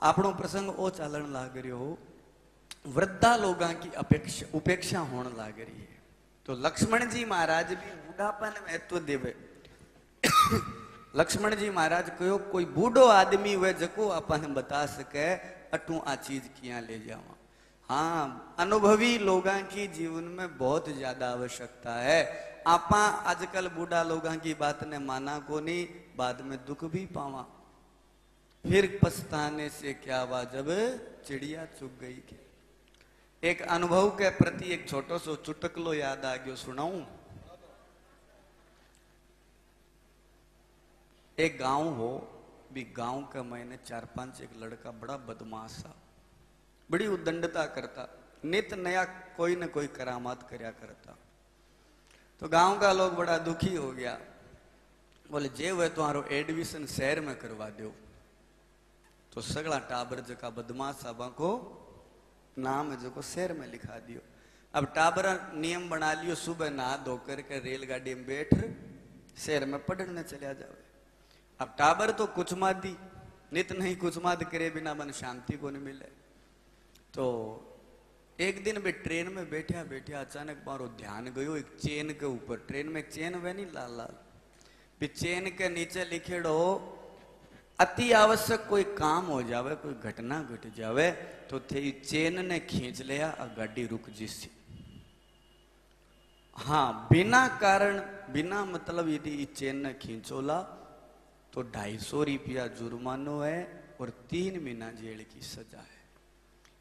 आपनो प्रसंग ओ चालन लाग रही हो, वृद्धा लोगों की उपेक्षा होने लाग रही है। तो लक्ष्मण जी महाराज भी बूढ़ापन में महत्व देवे। लक्ष्मण जी महाराज कहो कोई बूढ़ो आदमी हुए जको अपन बता सके अटू आ चीज किया ले जावा। हाँ, अनुभवी लोगों की जीवन में बहुत ज्यादा आवश्यकता है। आपा आजकल बूढ़ा लोगों की बात ने माना को नहीं, बाद में दुख भी पावा। फिर पछताने से क्या हुआ जब चिड़िया चुग गई के। एक अनुभव के प्रति एक छोटो सो चुटकलो याद आ गयो, सुनाऊं। एक गांव हो, भी गांव के मैंने 4-5 एक लड़का बड़ा बदमाश था, बड़ी उद्दंडता करता, नित नया कोई न कोई करामात करया करता। तो गांव का लोग बड़ा दुखी हो गया, बोले जे वे तुम्हारो एडमिशन शहर में करवा दो। तो सगला टाबर जका बदमाश साबा को नाम है जो शहर में लिखा दियो। अब टाबर नियम बना लियो, सुबह नहा धोकर के रेलगाड़ी में बैठ शहर में पढ़ने चलिया जावे। अब टाबर तो कुछ मादी नित नहीं कुछ माद करे बिना मन शांति को नहीं मिले। तो एक दिन वे ट्रेन में बैठा बैठा अचानक मारो ध्यान गयो एक चेन के ऊपर। ट्रेन में एक चेन वे नहीं लाल लाल, चेन के नीचे लिखेड़ो अति आवश्यक कोई काम हो जावे, कोई घटना घट जावे तो थे चेन ने खींच लिया और गाड़ी रुक जिससे। हाँ, बिना कारण बिना मतलब यदि चेन ने खींचोला तो 250 रुपया जुर्मानो है और 3 महीना जेल की सजा है।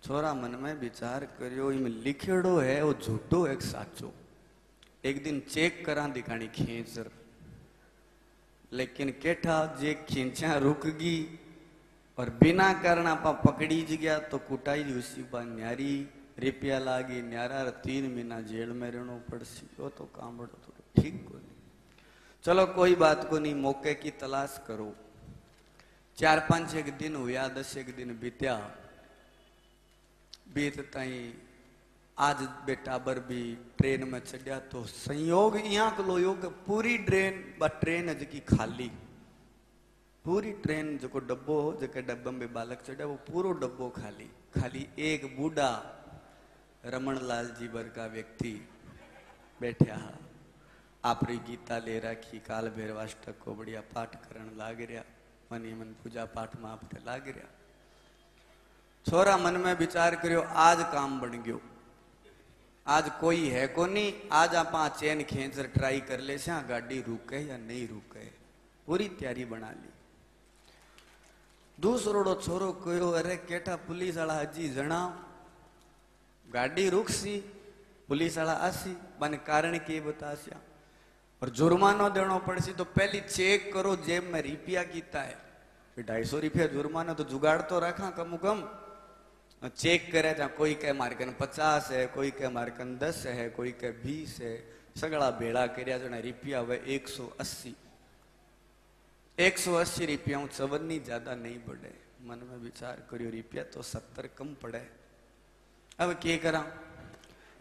छोरा मन में विचार करियो, इनमें लिखेड़ो है वो झूठो एक साचो। एक दिन चेक करा दिखानी खींच, लेकिन केठा जे खींचा रुक गई और बिना कारण आप पकड़ी ज गया तो कुटाई उसी बार न्यारी रुपया लागी न्यारा 3 महीना जेल में रहना पड़सी। वो तो काम बड़ो थोड़ा ठीक को नहीं। चलो कोई बात को नहीं, मौके की तलाश करो। 4-5 एक दिन हुआ, 10 एक दिन बीत्या, बीतता ही आज बेटाबर भी ट्रेन में चढ़िया तो संयोग यहाँ को योग पूरी ट्रेन जी खाली, पूरी ट्रेन जो डब्बो हो जो डब्बे में बालक चढ़ा वो पूरो डब्बो खाली। खाली एक बूढ़ा रमन लाल जी बर का व्यक्ति बैठा, आपरी गीता ले रखी, काल भैरवाष्टक को बढ़िया पाठ करण लाग रहा, मनी मन पूजा पाठ में आप लाग रहा। छोरा मन में विचार करियो आज काम बन गयो, आज कोई है को नहीं, आज आप चेन खींच ट्राई कर ले गाड़ी रुके या नहीं रुके। पूरी तैयारी बना ली। दूसरोड़ो छोरो कहो अरे केठा पुलिस वाला हजी जना गाड़ी रुकसी, पुलिस वाला आसी बन कारण के बतास्या और जुर्मानो देना पड़सी। तो पहली चेक करो जेब में रुपया कीता है, 250 रुपया जुर्माना तो जुगाड़ तो रखा कम कम। चेक करे जहाँ कोई कह मार्कन 50 है, कोई कह मार्कन 10 है, कोई कह 20 है, सगड़ा भेड़ा कर्या जना रुपया हुए 180। 180 रुपया चवन्नी ज्यादा नहीं बढ़े। मन में विचार करियो रुपया तो 70 कम पड़े। अब क्या करा,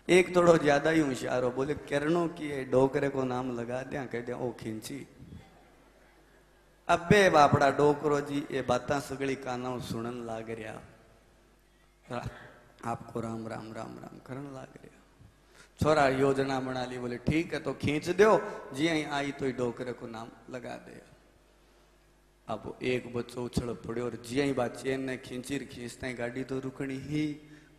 एक थोड़ो ज्यादा ही होशियार हो, बोले करनो की डोकरे को नाम लगा दिया, कह दिया ओ खींची। अबे बापड़ा डोकरो जी ये बात सगड़ी काना सुनन लाग रहा, आपको राम राम राम राम करन लाग रहा। छोरा योजना बना ली, बोले ठीक है तो खींच दो, जी आई तो डोकरे को नाम लगा दे। अब एक बच्चो उछल पड़ो और जी बात चेन ने खींचता ही गाड़ी तो रुकनी ही।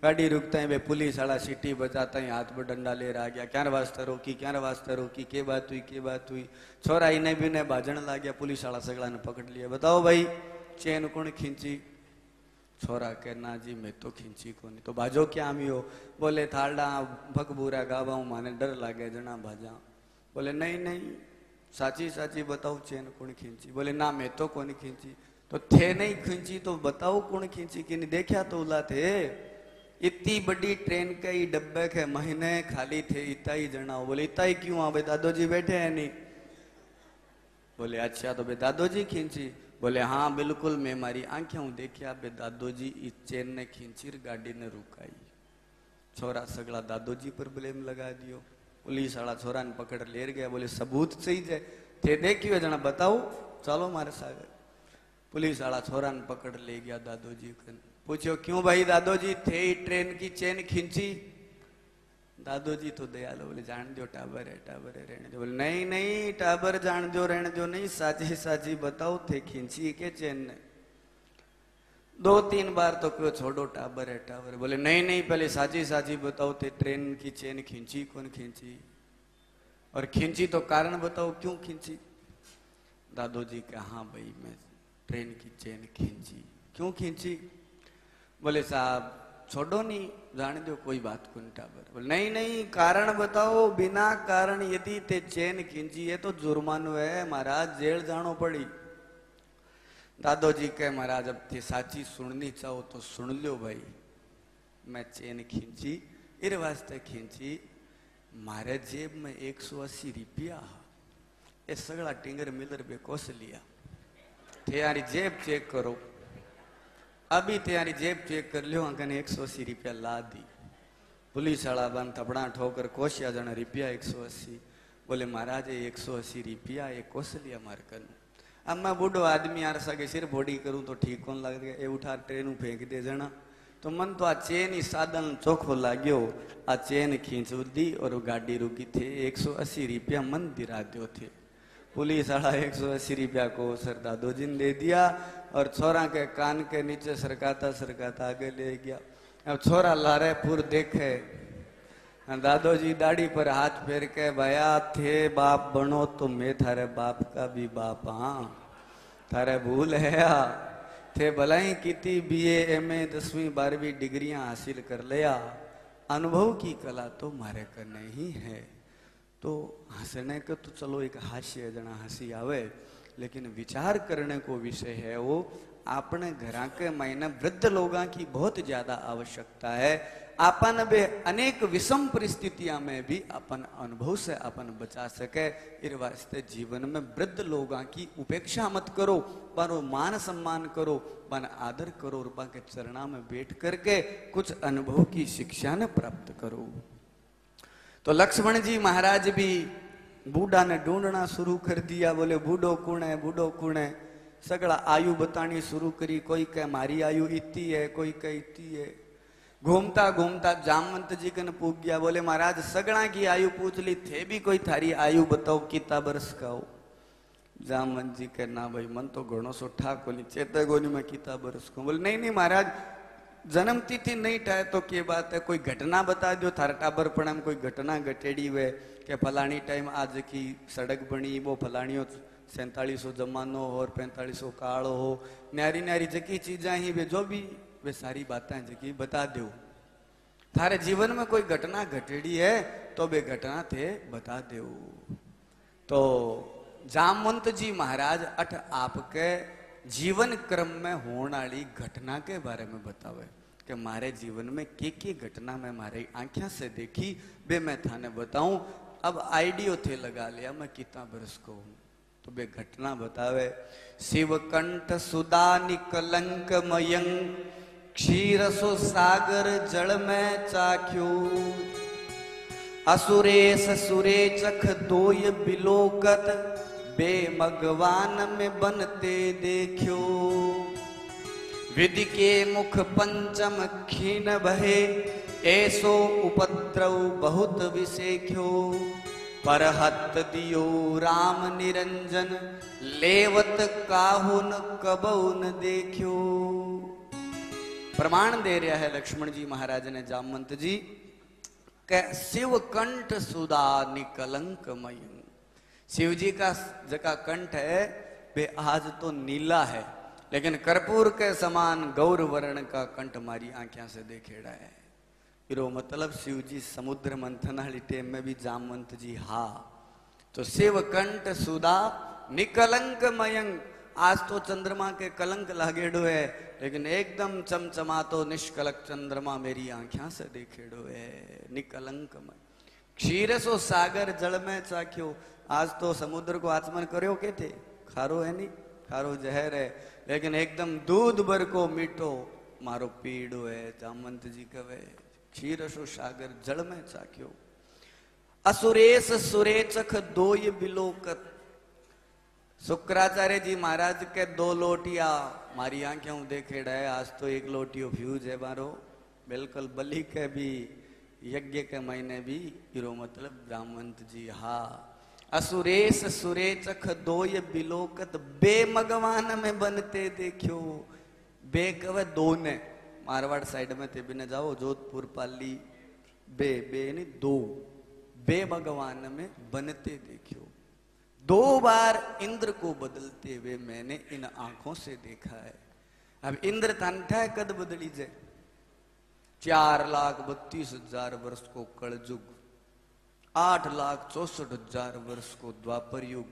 गाड़ी रुकता है वे पुलिस वाला सीटी बजाता ही हाथ में डंडा ले रहा गया, क्या वास्ते रोकी, क्या वास्ते रोकी, के बात हुई, के बात हुई। छोरा इन्हें भी ने भाजन ला गया, पुलिस वाला सगड़ा ने पकड़ लिया, बताओ भाई चेन कौन खींची। छोरा के ना जी मैं तो खींची को नहीं। तो भाजो क्या आमी हो, बोले थालडा भगबूरा गावा हूँ, माने डर लागे जना भाजा। बोले नहीं नहीं साची साची बताओ चेन कौन खींची। बोले ना मैं तो कौन खींची। तो थे नहीं खींची तो बताओ कौन खींची कि नहीं, देखा तो उला थे इतनी बड़ी ट्रेन के ही डब्बे के महीने खाली थे, इतना ही जना हो। बोले इतना ही क्यों, अबे दादोजी बैठे हैं नहीं। बोले अच्छा तो बे दादोजी खींची। बोले हाँ बिल्कुल मैं मारी आंखें देखिया बे दादोजी इस चेन ने खींची गाड़ी ने रुकाई। छोरा सगड़ा दादोजी पर ब्लेम लगा दियो। पुलिस वाला छोरा ने पकड़ ले गया, बोले सबूत सही जाए थे देखियो जना बताओ, चलो मारे सागर। पुलिस वाला छोरा ने पकड़ ले गया दादोजी को। पूछो क्यों भाई दादोजी, थे ही ट्रेन की चेन खींची? दादोजी तो दयालु, बोले जान दो टाबर है रहने दो। बोले नहीं नहीं टाबर जान दो रहने दो नहीं, साची साची बताओ थे खींची के चेन ने? 2-3 बार तो क्यों छोड़ो टाबर है। बोले नहीं नहीं पहले साची साची बताओ थे ट्रेन की चेन खींची कौन खींची, और खींची तो कारण बताओ क्यों खींची? दादोजी का हाँ भाई मैं ट्रेन की चेन खींची। क्यों खींची? बोले साहब छोड़ो नहीं जाने दो कोई बात को टाबर। बोले नहीं नहीं कारण बताओ, बिना कारण यदि ते चेन खींची है तो जुर्मानो है महाराज, जेल जानो पड़ी। दादोजी कहे महाराज अब थे साची सुननी चाहो तो सुन लो भाई, मैं चेन खींची इर वास्ते खींची, मारे जेब में 180 रुपया, ये सगला टिंगर मिलर बे कोस लिया। तेरी जेब चेक करो, अभी तेरी जेब चेक कर लियो, अंकने 180 रुपया ला दी। पुलिस वाला बन थपड़ा ठोकर कोशिया जन रुपया 180। बोले महाराज 180 रुपया ये कोस लिया मार कन। अब मैं बूढ़ो आदमी यार सके सिर बॉडी करूं तो ठीक कौन लग गया, ये उठा ट्रेन फेंक दे जना। तो मन तो आ चेन ही साधन चोखो लाग्यो, आ चेन खींच दी और गाड़ी रुकी थे। 180 रुपया मन दिरा दो थे। पुलिस वाला 180 रुपया को सर दादोजी ने दे दिया और छोरा के कान के नीचे सरकाता सरकाता आगे ले गया। अब छोरा लारे पुर देखे, दादोजी दाढ़ी पर हाथ फेर के भया थे बाप बनो तो मैं थारे बाप का भी बाप, हाँ थारे भूल है थे भलाई की बीए एमए 10वीं 12वीं डिग्रियां हासिल कर लिया, अनुभव की कला तो मारे करने ही है। तो हंसने का तो चलो एक हास्य जना हंसी आवे, लेकिन विचार करने को विषय है वो अपने घर के महीने वृद्ध लोगों की बहुत ज्यादा आवश्यकता है। अपन बे अनेक विषम परिस्थितियां में भी अपन अनुभव से अपन बचा सके, इस वास्ते जीवन में वृद्ध लोगों की उपेक्षा मत करो, पर मान सम्मान करो, पर आदर करो और उनके चरणा में बैठ करके कुछ अनुभव की शिक्षा ने प्राप्त करो। तो लक्ष्मण जी महाराज भी बूढ़ा ने ढूंढना शुरू कर दिया। बोले बूढ़ो कौन है, बूढ़ो कौन है? सगड़ा आयु बतानी शुरू करी, कोई कह मारी आयु इतनी है, कोई कह इतनी है। घूमता घूमता जामवंत जी कन पूछ गया। बोले महाराज सगड़ा की आयु पूछ ली थे भी कोई थारी आयु बताओ कितना बरस का हो? जामवंत जी के ना भाई मन तो घणो सो ठाको नहीं चेते गोनी में कितना बरस को। बोले नहीं नहीं महाराज जन्म तिथि नहीं ठाए तो क्या बात है, कोई घटना बता दो थारा टाबर पड़ा में कोई घटना घटेड़ी हुए के फलानी टाइम आज की सड़क बनी वो फलानियों 4700 जमानो और 4500 काल हो, न्यारी न्यारी जकी चीजा ही वे जो भी वे सारी बातें जकी बता दो। थारे जीवन में कोई घटना घटेड़ी है तो वे घटना थे बता दो। तो जामवंत जी महाराज अठ आपके जीवन क्रम में होने वाली घटना के बारे में बतावे कि मारे जीवन में के घटना में मारे आंखों से देखी बे मैं थाने बताऊं। अब आइडियो थे लगा लिया मैं कितना बरस को हूं, तो बे घटना बतावे। शिवकंठ सुदा निकलंक मयंक क्षीरसो सागर जल में चाख्यो, असुरेश सुरे चख दोय बिलोकत बे मगवान में बनते देखियो, विधि के मुख पंचम खीन बहे ऐसो उपद्रव बहुत विसेख्यो, पर हत दियो राम निरंजन लेवत काहुन कबहुन देखियो। प्रमाण दे रहा है लक्ष्मण जी महाराज ने जामवंत जी के शिवकंठ सुधा निकलंक मयंक। शिव जी का जका कंठ है वे आज तो नीला है, लेकिन कर्पूर के समान गौर वर्ण का कंठ मारी आंखों से देखेड़ा है। इरो मतलब शिव जी समुद्र मंथन वाली टेम में भी जामवंत जी हा। तो शिव कंठ सुधा निकलंक मयंक, आज तो चंद्रमा के कलंक लागेड़ो है, लेकिन एकदम चमचमा तो निष्कलक चंद्रमा मेरी आंखों से देखेड़ो है। निकलंक मय क्षीरसो सागर जल में चाख्यो, आज तो समुद्र को आचमन करो के थे, खारो है नहीं, खारो जहर है, लेकिन एकदम दूध भर को मीठो मारो पीड़ो है। जामवंत जी कहे क्षीरसो सागर जल में चाख्यो, असुरेश सुरेचख दोय बिलोकत। शुक्राचार्य जी महाराज के 2 लोटिया मारी आंखें देखेड़ा है, आज तो 1 लोटियो फ्यूज है मारो, बिल्कुल बलि के भी यज्ञ के महीने भी हीरो मतलब जामवंत जी। हा असुरेश सुरेचख दोय बिलोकत बे मगवान में बनते देखियो। बे कवे 2 ने मारवाड़ साइड में ते बिने जाओ, जोधपुर पाली बे नहीं 2 बे भगवान में बनते देखियो। 2 बार इंद्र को बदलते हुए मैंने इन आंखों से देखा है। अब इंद्र तंठा कद बदली जाए, 4,32,000 वर्ष को कलयुग, 8,64,000 वर्ष को द्वापर युग,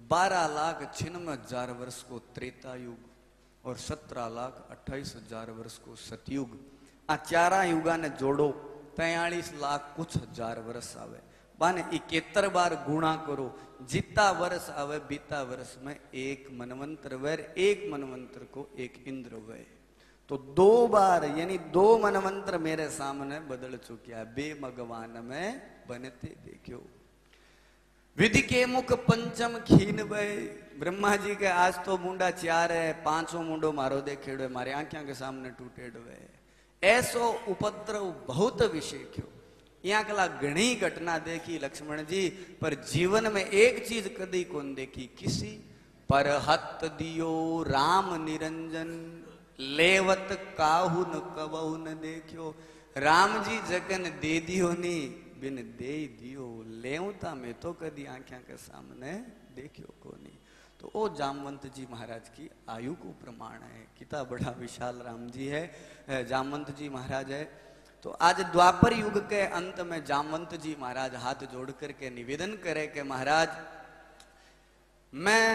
12,96,000 वर्ष को त्रेता युग और 17,28,000 वर्ष को सतयुग। आ 4 युगा ने जोड़ो 43 लाख कुछ हजार वर्ष आवे। बाने 71 बार गुणा करो, जितना वर्ष आवे बीता वर्ष में 1 मनवंतर वैर, 1 मनवंतर को 1 इंद्र वै। तो 2 बार यानी 2 मनवंतर मेरे सामने बदल चुके हैं। बे भगवान में बनते देखियो। विधि के मुख पंचम खीन वै। ब्रह्मा जी के आज तो मुंडा 4 है, 5वां मुंडो मारो देखेड़ो है, मारे आंखों के सामने टूटेड़ो है। ऐसो उपद्रव बहुत विशेख्यो। यहाँ कला घणी घटना देखी लक्ष्मण जी, पर जीवन में एक चीज कदी कौन देखी, किसी पर हत दियो राम निरंजन, लेवत काहू न कबहू न देखियो। राम जी जगन दे दियो नी, बिन दे दियो लेवता में तो कदी आंखों के सामने देखियो को नहीं। तो वो जामवंत जी महाराज की आयु को प्रमाण है। कितना बड़ा विशाल राम जी है, जामवंत जी महाराज है। तो आज द्वापर युग के अंत में जामवंत जी महाराज हाथ जोड़ करके निवेदन करे कि महाराज मैं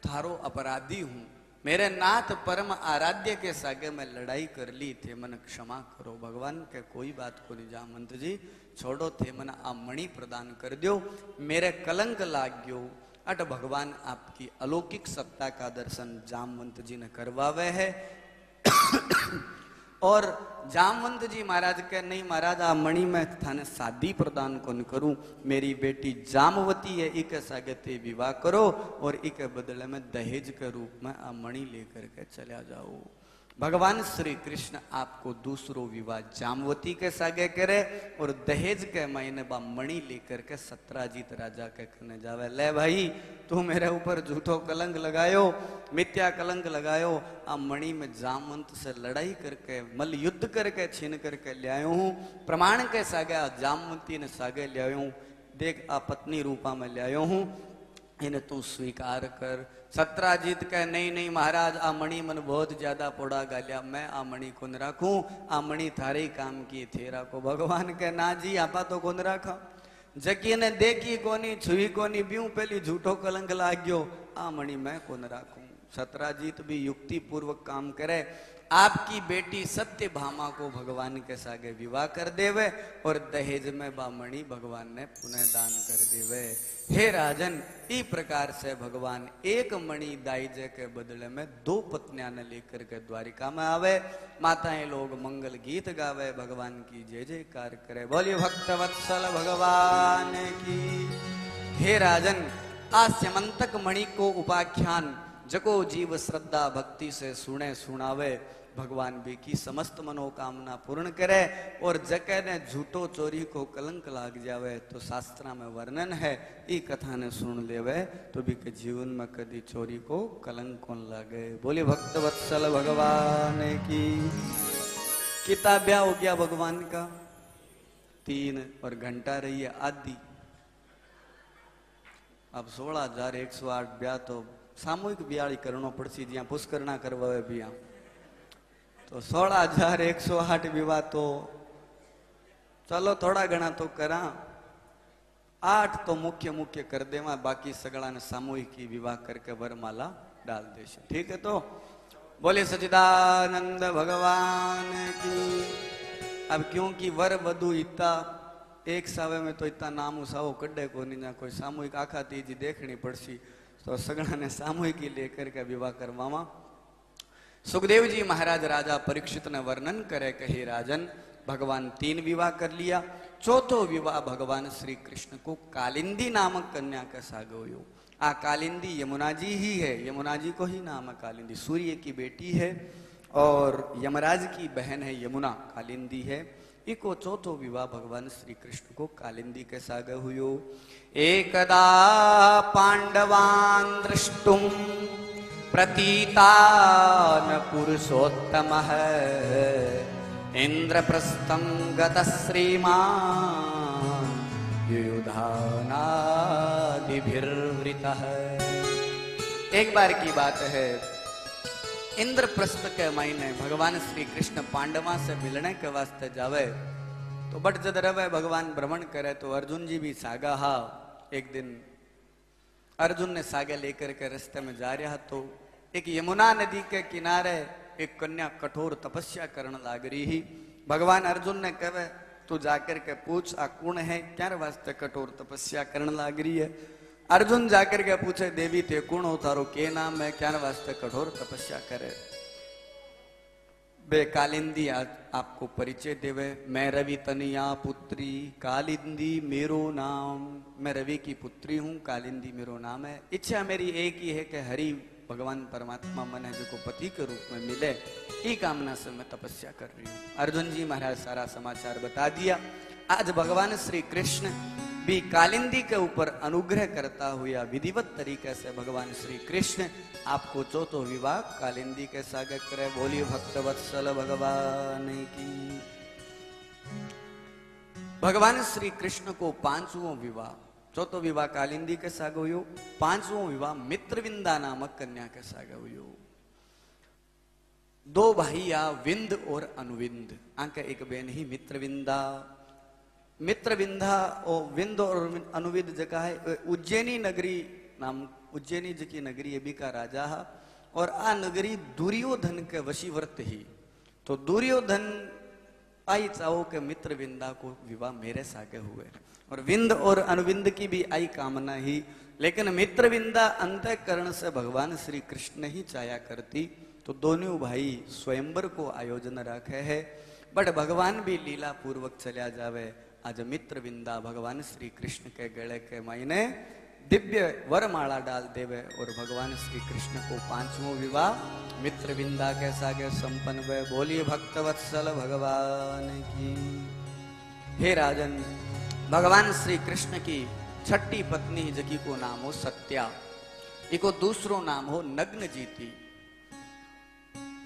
थारो अपराधी हूं, मेरे नाथ परम आराध्य के सागे में लड़ाई कर ली थे, मन क्षमा करो। भगवान के कोई बात को नहीं जामवंत जी, छोड़ो थे मन आ मणि प्रदान कर दो, मेरे कलंक लाग गयो। अट भगवान आपकी अलौकिक सत्ता का दर्शन जामवंत जी ने करवावे है। और जामवंत जी महाराज के नहीं महाराज आ मणि में थाने शादी प्रदान कौन करूं, मेरी बेटी जामवती है, इके सागते विवाह करो और इके बदले में दहेज के रूप में आ मणि लेकर के चला जाओ। भगवान श्री कृष्ण आपको दूसरो विवाह जामवती के सागे करे और दहेज के महीने बा मणि लेकर के सत्राजीत राजा के कहने जावे, ले भाई तू मेरे ऊपर झूठो कलंक लगायो, मिथ्या कलंक लगायो। आ मणि में जामवंत से लड़ाई करके मल युद्ध करके छीन करके ले आयो हूँ, प्रमाण के सागे आ जामवती ने सागे ले आयो हूँ, देख आ पत्नी रूपा में ले आयो हूँ, इन्हें तू स्वीकार कर। सत्राजीत कहे नहीं नहीं महाराज आ मणि मन बहुत ज्यादा पोड़ा गालिया, मैं आ मणि कौन राखूं, आ मणि थारे काम की थे राखो। भगवान के ना जी आपा तो कौन राखा, जकी ने देखी कोनी छुई कोनी ब्यू पहली झूठो कलंक लाग गयो, आ मणि मैं कौन राखूं। सत्राजीत भी युक्ति पूर्वक काम करे, आपकी बेटी सत्यभामा को भगवान के सागे विवाह कर देवे और दहेज में बामणी भगवान ने पुनः दान कर देवे। हे राजन, इस प्रकार से भगवान एक मणि दाइजे के बदले में 2 पत्नियां ने लेकर के द्वारिका में आवे। माताएं लोग मंगल गीत गावे, भगवान की जय जयकार करे, बोलिए भक्त वत्सल भगवान की। हे राजन, आस्यमंतक मणि को उपाख्यान जको जीव श्रद्धा भक्ति से सुने सुनावे, भगवान भी की समस्त मनोकामना पूर्ण करे। और जके ने झूठो चोरी को कलंक लाग जावे तो शास्त्र में वर्णन है, ई कथा ने सुन लेवे तो भी के जीवन में कदी चोरी को कलंक कौन लागे। बोले भक्त वत्सल भगवान की। कितना ब्याह हो गया भगवान का, 3 और घंटा रही है आदि। अब 16,108 ब्याह तो सामूहिक ब्याह करनो पड़सी, ज्यां पुष्करणा करवावे बिया तो 16,108 विवाह तो चलो थोड़ा घना तो करा, 8 तो मुख्य मुख्य कर देवा, बाकी सगड़ा ने सामूहिक ही विवाह करके वरमाला डाल देश। ठीक है, तो बोले सच्चिदानंद भगवान की। अब क्योंकि वर वधु इतना एक सावे में तो इतना नाम उसाओ कड्डे को नहीं, कोई सामूहिक आखा तीजी देखनी पड़सी, तो सगड़ा ने सामूहिक ही लेकर के विवाह करवावा। सुखदेव जी महाराज राजा परीक्षित ने वर्णन करे, कहे राजन भगवान 3 विवाह कर लिया, चौथो विवाह भगवान श्री कृष्ण को कालिंदी नामक कन्या के सागे हुयो। आ कालिंदी यमुना जी ही है, यमुना जी को ही नाम है कालिंदी। सूर्य की बेटी है और यमराज की बहन है यमुना, कालिंदी है। इको चौथो विवाह भगवान श्री कृष्ण को कालिंदी के साग हुयो। एकदा पांडवान दृष्टुम प्रतीतान पुरुषोत्तमः इंद्रप्रस्थं गतः श्रीमान् युयुधानादिभिर्वृतः। एक बार की बात है, इंद्रप्रस्थ के महीने भगवान श्री कृष्ण पांडवा से मिलने के वास्ते जावे तो बट जद रवे भगवान भ्रमण करे तो अर्जुन जी भी सागा हा। एक दिन अर्जुन ने सागे लेकर के रास्ते में जा रहा तो एक यमुना नदी के किनारे एक कन्या कठोर तपस्या करने लाग रही ही। भगवान अर्जुन ने कहे तू जाकर के पूछ आ कौन है, क्या वास्ते कठोर तपस्या करने लाग रही है। अर्जुन जाकर के पूछे देवी ते कौन हो, तारो के नाम है, क्या वास्ते कठोर तपस्या करे। बे कालिंदी आपको परिचय देवे, मैं रवि तनिया पुत्री कालिंदी मेरो नाम। मैं रवि की पुत्री हूँ, कालिंदी मेरो नाम है। इच्छा मेरी एक ही है कि हरि भगवान परमात्मा मन है जो को पति के रूप में मिले, ई कामना से मैं तपस्या कर रही हूँ। अर्जुन जी महाराज सारा समाचार बता दिया। आज भगवान श्री कृष्ण भी कालिंदी के ऊपर अनुग्रह करता हुआ विधिवत तरीके से भगवान श्री कृष्ण आपको चौथो विवाह कालिंदी के साथ करे। बोलिए भक्तवत्सल भगवान की। भगवान श्री कृष्ण को पांचवों विवाह, चौथो विवाह कालिंदी के साथ हुयो, पांचवों विवाह मित्रविंदा नामक कन्या के साथ हुयो। दो भाइया विंद और अनुविंद, आंके एक बहन ही मित्रविंदा। मित्रविंदा और विंद और अनुविंद जगह है उज्जैनी नगरी नाम, उज्जैनी जी की नगरी ये भी का राजा है और आ नगरी दुर्योधन के वशीवर्त ही। तो दुर्योधन आई चाहो के मित्रविंदा को विवाह मेरे सागे हुए और विंद और अनुविंद की भी आई कामना ही, लेकिन मित्रविंदा अंतःकरण से भगवान श्री कृष्ण ही चाया करती। तो दोनों भाई स्वयंवर को आयोजन रखे है, बट भगवान भी लीला पूर्वक चलिया जावे। आज मित्रविंदा भगवान श्री कृष्ण के गले के महीने दिव्य वरमाला डाल देवे और भगवान श्री कृष्ण को पांचवों विवाह मित्रविंदा के सागे संपन्न वे। बोलिए भक्तवत्सल भगवान की। हे राजन, भगवान श्री कृष्ण की छठी पत्नी जकी को नाम हो सत्या, इको दूसरो नाम हो नग्नजीती।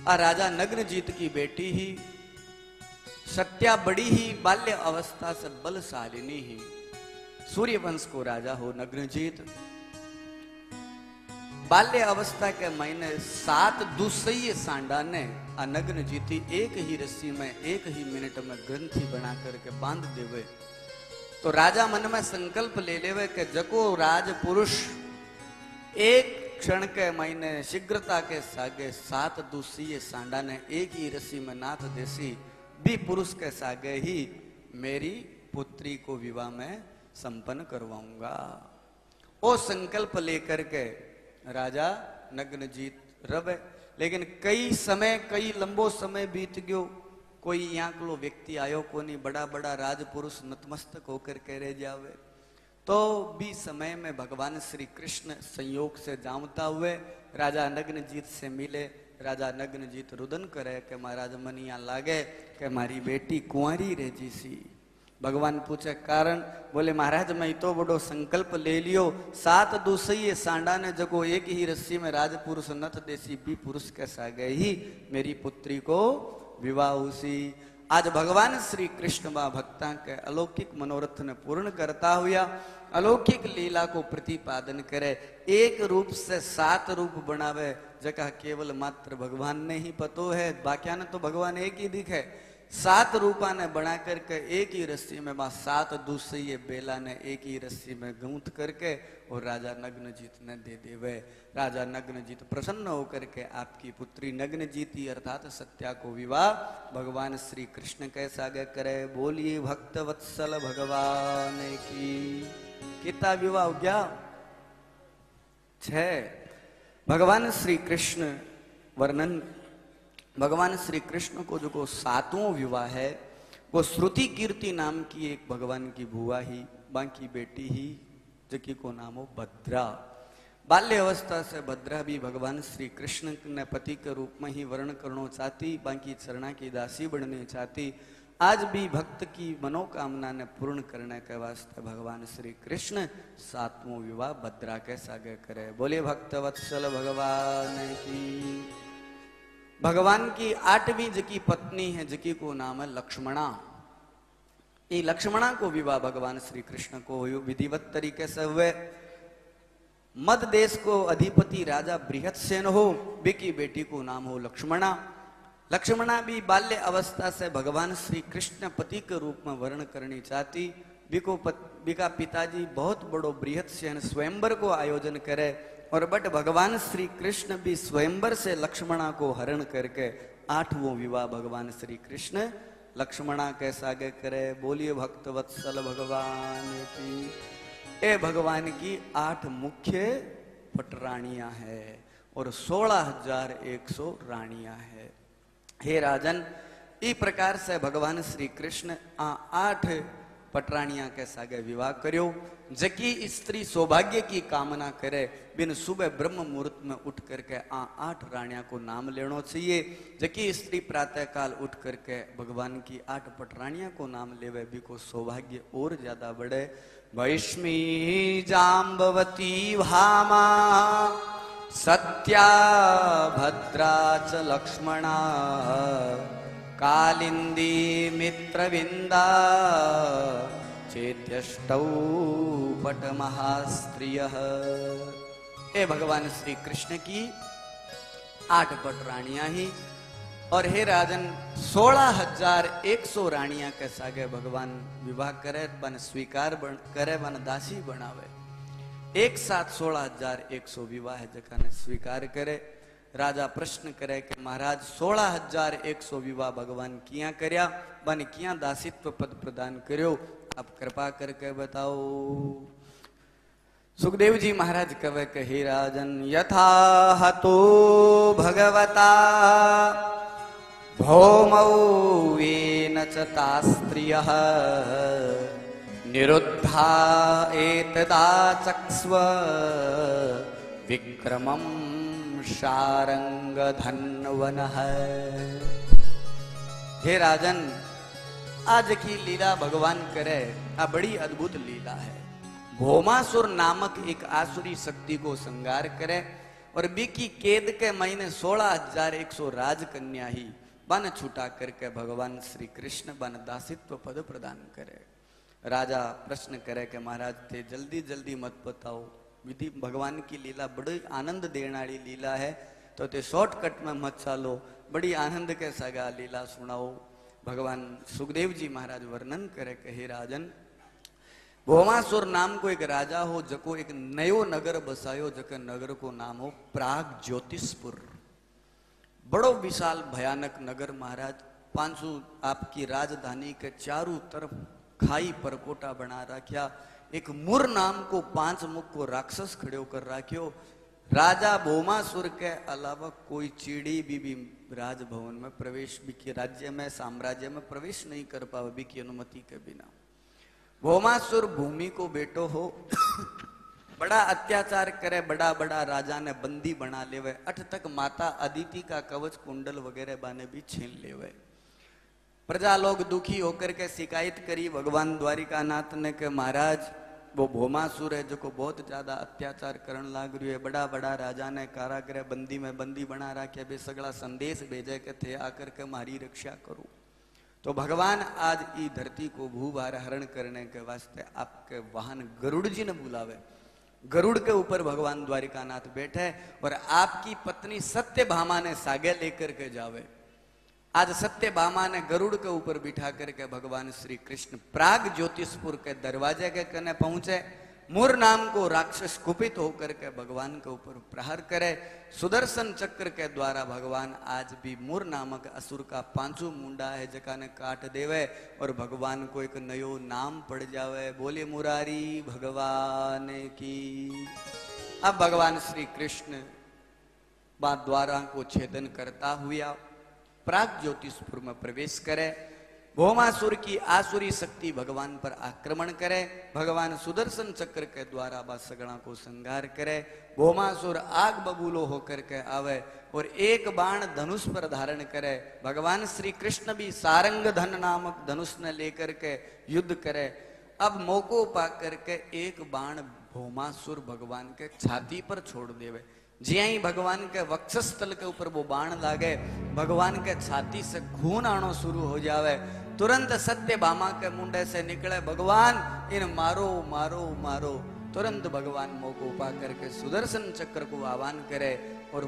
आ राजा नग्नजीत की बेटी ही सत्या बड़ी ही बाल्य अवस्था से बलशालिनी ही। सूर्य वंश को राजा हो नग्नजीत। बाल्य अवस्था के महीने 7 दुसैये सांडा ने आ नग्नजीती एक ही रस्सी में एक ही मिनट में ग्रंथि बना करके बांध देवे। तो राजा मन में संकल्प ले लेवे कि जको राज पुरुष एक क्षण के महीने शीघ्रता के सागे 7 दुसैये सांडा ने एक ही रस्सी में नाथ देसी भी पुरुष के सागे ही मेरी पुत्री को विवाह में संपन्न करवाऊंगा। ओ संकल्प लेकर के राजा नग्नजीत रवे। लेकिन कई लंबो समय बीत गयो, कोई यहाँ को व्यक्ति आयो को नहीं, बड़ा बड़ा राजपुरुष नतमस्तक होकर के रह जावे। तो भी समय में भगवान श्री कृष्ण संयोग से जामता हुए राजा नग्नजीत से मिले। राजा नग्नजीत रुदन करे कि महाराज मन यहाँ लागे कि मारी बेटी कुंवारी रह जीसी। भगवान पूछे कारण, बोले महाराज मैं तो बड़ो संकल्प ले लियो, 7 दुसैये सांडा ने जगो एक ही रस्सी में राजपुरुष नथ देसी भी पुरुष के सागे ही मेरी पुत्री को विवाह हुसी। आज भगवान श्री कृष्ण बा भक्ता के अलौकिक मनोरथ ने पूर्ण करता हुआ अलौकिक लीला को प्रतिपादन करे। एक रूप से 7 रूप बनावे, जगह केवल मात्र भगवान ने ही पतो है, बाकिया ने तो भगवान एक ही दिखे। 7 रूपा ने बना करके एक ही रस्सी में 7 दुसैये बेला ने एक ही रस्सी में गूंथ करके और राजा नग्नजीत ने दे देवे। राजा नग्नजीत प्रसन्न होकर के आपकी पुत्री नग्नजीती अर्थात सत्या को विवाह भगवान श्री कृष्ण के सागे करे। बोलिए भक्तवत्सल भगवान की। कितना विवाह हो गया? 6। भगवान श्री कृष्ण वर्णन, भगवान श्री कृष्ण को जो 7वां विवाह है वो श्रुति कीर्ति नाम की एक भगवान की बुआ ही बाकी बेटी ही जकी को नाम हो भद्रा। बाल्य अवस्था से भद्रा भी भगवान श्री कृष्ण ने पति के रूप में ही वर्ण करना चाहती, बाकी चरणा की दासी बननी चाहती। आज भी भक्त की मनोकामना ने पूर्ण करने के वास्ते भगवान श्री कृष्ण 7वां विवाह भद्रा के सागे करे। बोलिए भक्त वत्सल भगवान की। भगवान की 8वीं जकी पत्नी है, जकी को नाम है लक्ष्मणा। ये लक्ष्मणा को विवाह भगवान श्री कृष्ण को विधिवत तरीके से हुए। मध्य देश को अधिपति राजा बृहत्सेन हो, बिकी बेटी को नाम हो लक्ष्मणा। लक्ष्मणा भी बाल्य अवस्था से भगवान श्री कृष्ण पति के रूप में वर्ण करनी चाहती। बिका पिताजी बहुत बड़ो बृहत्सेन स्वयंवर को आयोजन करे, और बट भगवान श्री कृष्ण भी स्वयंवर से लक्ष्मणा को हरण करके 8वां विवाह भगवान श्री कृष्ण लक्ष्मणा के सागे करे। बोलिए भक्त वत्सल भगवान की। ए भगवान की 8 मुख्य पटरानियां है और 16,100 रानियां है। हे राजन, इस प्रकार से भगवान श्री कृष्ण 8 पटरानियां के सागे विवाह करो। जकी स्त्री सौभाग्य की कामना करे, बिन सुबह ब्रह्म मुहूर्त में उठ करके 8 रानियां को नाम लेना चाहिए। जकी स्त्री प्रातः काल उठ करके भगवान की 8 पटरानियां को नाम लेवे, भी को सौभाग्य और ज्यादा बढ़े। वैष्मी जाम्बवती भामा सत्या भद्रा च लक्ष्मणा कालिंदी मित्रविंदा चेत्यष्टौ पट महास्त्रियः। ए भगवान श्री कृष्ण की 8 पट रानियां ही, और हे राजन 16,100 रानियां के सागे भगवान विवाह करे, बन स्वीकार करे, बन दासी बनावे। एक साथ 16,100 विवाह जका ने स्वीकार करे। राजा प्रश्न करे कि महाराज 16,100 विवाह भगवान किया कर्या, बन किया दासित्व पद प्रदान कर्यो, आप कृपा करके बताओ। सुखदेव जी महाराज कहे कि हे राजन, यथा हतो भगवता भौमौ येन च तास्त्रियः निरुद्धा एतदा चक्स्व विक्रमं शारंग धन्वनः। हे राजन, आज की लीला भगवान करे, आ बड़ी अद्भुत लीला है। भौमासुर नामक एक आसुरी शक्ति को संगार करे, और बीकी केद के महीने 16,100 राजकन्या ही बन छुटा करके भगवान श्री कृष्ण बन दासित्व पद प्रदान करे। राजा प्रश्न करे कि महाराज थे जल्दी जल्दी मत बताओ, विधि भगवान की लीला बड़ी आनंद देने वाली लीला है, तो ते शॉर्टकट में मत चालो, बड़ी आनंद के सगा लीला सुनाओ। भगवान सुखदेव जी महाराज वर्णन करे कि हे राजन, भौमासुर नाम को एक राजा हो, जको एक नयो नगर बसायो, जके नगर को नाम हो प्राग ज्योतिषपुर। बड़ो विशाल भयानक नगर महाराज। 500 आपकी राजधानी के चारों तरफ खाई परकोटा बना रखा। एक मुर नाम को 5 मुख को राक्षस खड़े कर राख्यो। राजा भौमासुर के अलावा कोई चिड़ी भी राजभवन में प्रवेश भी के राज्य में साम्राज्य में प्रवेश नहीं कर पावे भी की अनुमति के बिना। भौमासुर भूमि को बेटो हो, बड़ा अत्याचार करे, बड़ा बड़ा राजा ने बंदी बना लेवे, अठ तक माता अदिति का कवच कुंडल वगैरह बाने भी छीन लेवे। प्रजा लोग दुखी होकर के शिकायत करी भगवान द्वारिकानाथ ने के महाराज वो भौमासुर है जो को बहुत ज्यादा अत्याचार करण लाग रही है। बड़ा बड़ा राजा ने कारागृह बंदी में बंदी बना रखे, बे सगला संदेश भेजे के थे आकर के मारी रक्षा करो। तो भगवान आज ई धरती को भूभार हरण करने के वास्ते आपके वाहन गरुड़ जी ने बुलावे। गरुड़ के ऊपर भगवान द्वारिकानाथ बैठे और आपकी पत्नी सत्यभामा ने सागे लेकर के जावे। आज सत्यभामा ने गरुड़ के ऊपर बिठा करके भगवान श्री कृष्ण प्राग ज्योतिषपुर के दरवाजे के कने पहुंचे। मुर नाम को राक्षस कुपित होकर के भगवान के ऊपर प्रहार करे। सुदर्शन चक्र के द्वारा भगवान आज भी मुर नामक असुर का 5 मुंडा है जका ने काट देवे और भगवान को एक नयो नाम पड़ जावे। बोले मुरारी भगवान की। अब भगवान श्री कृष्ण द्वारा को छेदन करता हुआ प्राग ज्योतिषपुर में प्रवेश करे। भौमासुर की आसुरी शक्ति भगवान पर आक्रमण करे, भगवान सुदर्शन चक्र के द्वारा बासगणा को संहार करे। भौमासुर आग बबूलो होकर के आवे और एक बाण धनुष पर धारण करे। भगवान श्री कृष्ण भी सारंग धन नामक धनुष ने लेकर के युद्ध करे। अब मौको पा करके एक बाण भौमासुर भगवान के छाती पर छोड़ देवे। ज्यां ही भगवान के वक्षस्थल के ऊपर वो बाण लागे, भगवान के छाती से खून आनो शुरू हो जावे। तुरंत सत्यभामा के मुंडे से निकले, भगवान इन मारो मारो मारो। तुरंत भगवान मौको पा करके सुदर्शन चक्र को आह्वान करे और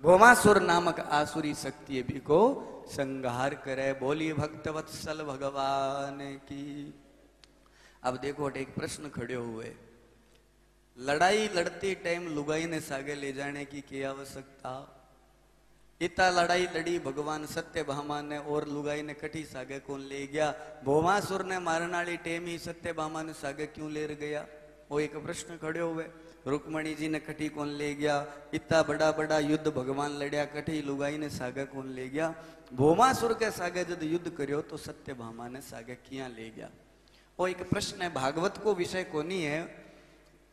भौमासुर नामक आसुरी शक्ति भी को संहार करे। बोली भक्तवत्सल भगवान की। अब देखो एक प्रश्न खड़े हुए, लड़ाई लड़ते टाइम लुगाई ने सागे ले जाने की क्या आवश्यकता? इतना लड़ाई लड़ी भगवान सत्यभामा ने और लुगाई ने कठी सागे कौन ले गया? भौमासुर ने मारने वाली टेम ही सत्यभामा ने सागे क्यों ले गया? वो एक प्रश्न खड़े हुए। रुक्मणी जी ने कठी कौन ले गया? इतना बड़ा बड़ा युद्ध भगवान लड़िया, कठी लुगाई ने सागे कौन ले गया? भौमासुर के सागे जब युद्ध करियो तो सत्यभामा ने सागे किया ले गया? वो एक प्रश्न है। भागवत को विषय को नहीं है,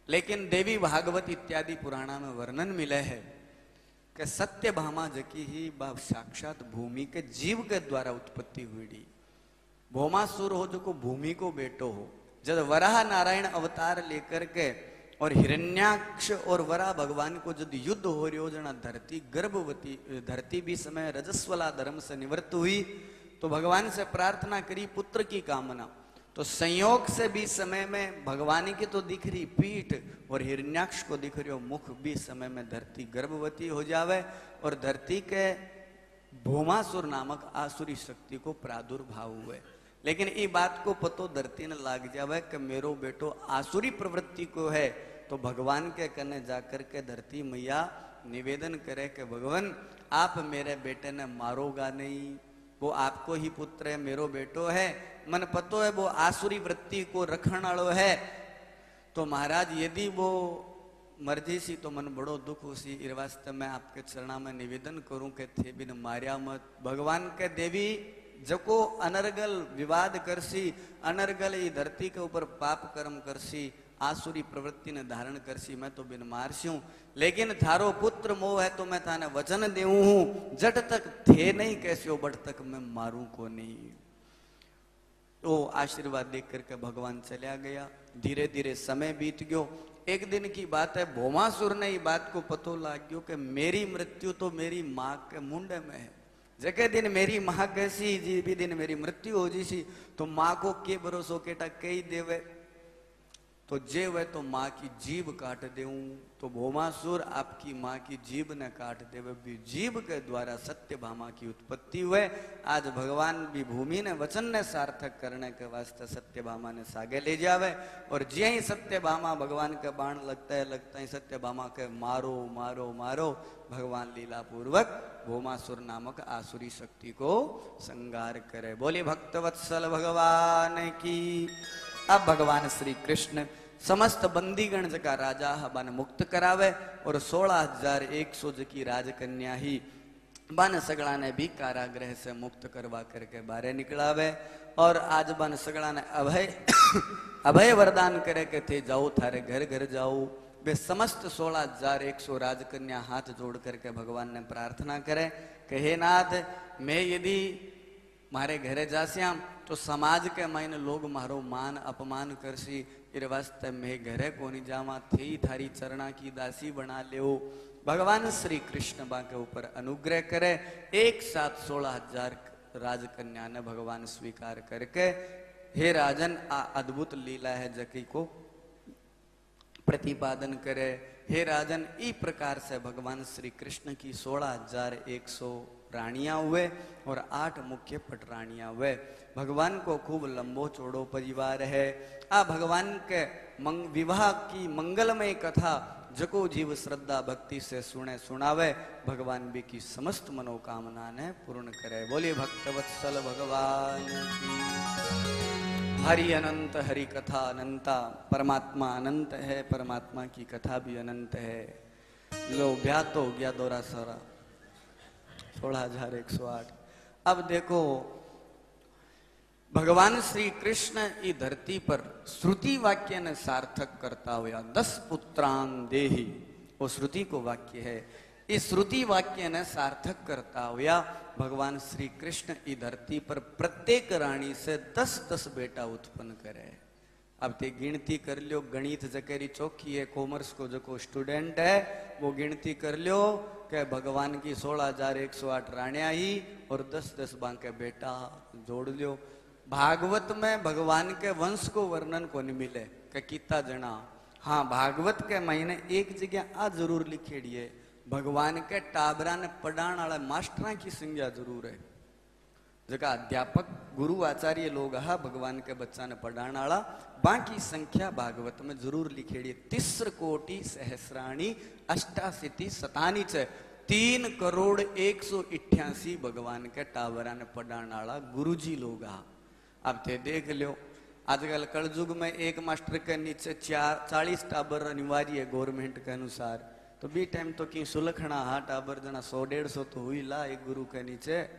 लेकिन देवी भागवत इत्यादि पुराणा में वर्णन मिले है कि सत्यभामा जकी ही साक्षात भूमि के जीव के द्वारा उत्पत्ति हुई। भौमासुर हो जो को भूमि को बेटो हो। जब वराह नारायण अवतार लेकर के और हिरण्याक्ष और वराह भगवान को जब युद्ध हो रही हो, जना धरती गर्भवती, धरती भी समय रजस्वला धर्म से निवृत्त हुई तो भगवान से प्रार्थना करी पुत्र की कामना। तो संयोग से भी समय में भगवान की तो दिख रही पीठ और हिरण्याक्ष को दिख रही हो मुख, भी समय में धरती गर्भवती हो जावे और धरती के भौमासुर नामक आसुरी शक्ति को प्रादुर्भाव हुए। लेकिन ये बात को पतो धरती ने लाग जावे कि मेरो बेटो आसुरी प्रवृत्ति को है, तो भगवान के कने जाकर के धरती मैया निवेदन करे कि भगवान आप मेरे बेटे ने मारोगा नहीं, वो आपको ही पुत्र है, मेरो बेटो है, मन पतो है वो आसुरी वृत्ति को रखण वालो है। तो महाराज यदि वो मर्जी सी तो मन बड़ो दुख होसी। इस वास्ते मैं आपके चरणा में निवेदन करूं कि थे बिन मार्या मत। भगवान के देवी जको अनर्गल विवाद करसी, अनर्गल ई धरती के ऊपर पाप कर्म करसी, आसुरी प्रवृत्ति ने धारण करसी, मैं तो बिन मारस्यूं। लेकिन थारो पुत्र मोह है तो मैं थाने वचन देऊं हूं, जट तक थे नहीं कैस्यो बट तक मैं मारूं को नहीं। तो आशीर्वाद देख करके भगवान चला गया। धीरे धीरे समय बीत गयो। एक दिन की बात है, भौमासुर ने ये बात को पतो लाग गयो कि मेरी मृत्यु तो मेरी माँ के मुंडे में है। जके दिन मेरी माँ कैसी जी भी दिन मेरी मृत्यु हो जी तो माँ को के भरोसो केटा कही देवे, तो जे वह तो माँ की जीभ काट देऊं। तो भौमासुर आपकी माँ की जीभ ने काट देवे, भी जीभ के द्वारा सत्यभामा की उत्पत्ति हुए। आज भगवान भी भूमि ने वचन ने सार्थक करने के वास्ते सत्यभामा ने सागे ले जावे। और जे ही सत्यभामा भगवान के बाण लगता ही सत्यभामा के मारो मारो मारो, भगवान लीला पूर्वक भौमासुर नामक आसुरी शक्ति को संहार करे। बोले भक्तवत्सल भगवान की। अब भगवान श्री कृष्ण समस्त बंदीगण जका राजा हबान मुक्त करावे और 16,100 जकी राजकन्या ही बन सगड़ा ने भी कारागृह से मुक्त करवा करके बारे निकलावे। और आज बन सगड़ा ने अभय वरदान करे के थे जाओ थारे घर घर जाओ। वे समस्त 16,100 राजकन्या हाथ जोड़ करके भगवान ने प्रार्थना करे कि हे नाथ, मैं यदि मारे घरे जास्याम तो समाज के मायने लोग मारो मान अपमान करसी। इस वास्ते मैं घरे कोनी जावा, थे थारी चरणा की दासी बना ले। भगवान श्री कृष्ण बा के ऊपर अनुग्रह करे। एक साथ 16,000 राजकन्या ने भगवान स्वीकार करके हे राजन आ अद्भुत लीला है जकी को प्रतिपादन करे। हे राजन, इस प्रकार से भगवान श्री कृष्ण की 16,100 रानियां हुए और 8 मुख्य पटरानियां हुए। भगवान को खूब लंबो चौड़ो परिवार है। आ भगवान के विवाह की मंगलमय कथा जको जीव श्रद्धा भक्ति से सुने सुनावे, भगवान भी की समस्त मनोकामना ने पूर्ण करे। बोलिए भक्तवत्सल भगवान की। हरि अनंत, हरि कथा अनंता। परमात्मा अनंत है, परमात्मा की कथा भी अनंत है। लो ब्याह तो हो गया दोरा सारा 16,108। अब देखो भगवान श्री कृष्ण ई धरती पर श्रुति वाक्य ने सार्थक करता हुआ 10 पुत्रान देही, वो श्रुति को वाक्य है, इस श्रुति वाक्य ने सार्थक करता हुआ भगवान श्री कृष्ण ई धरती पर प्रत्येक रानी से 10-10 बेटा उत्पन्न करे। अब ते गिनती कर लियो, गणित जकेरी चौकी है, कॉमर्स को जो स्टूडेंट है वो गिनती कर लियो कि भगवान की 16,108 रानिया ही और 10-10 बांके बेटा जोड़ लियो। भागवत में भगवान के वंश को वर्णन को नहीं मिले कि कितना जना। हाँ, भागवत के महीने एक जगह आ जरूर लिखेड़ी है, भगवान के टाबरा ने पढ़ाने वाला मास्टरा की संख्या जरूर है। जगह अध्यापक गुरु आचार्य लोग हा भगवान के बच्चा ने पढ़ाने वाला, बाकी संख्या भागवत में जरूर लिखेड़ी है। 30 कोटि सहस्राणी अष्टाशीति शतानी च 3,188,000 भगवान के टाबरा ने पढ़ाने वाला गुरुजी लोग हा। अब थे देख लो, आजकल कलयुग में एक मास्टर के नीचे 40 टाबर अनिवार्य है गवर्नमेंट के अनुसार, तो बी टाइम तो की सुलखना हा टाबर जना 100-150 तो हुई ला एक गुरु के नीचे।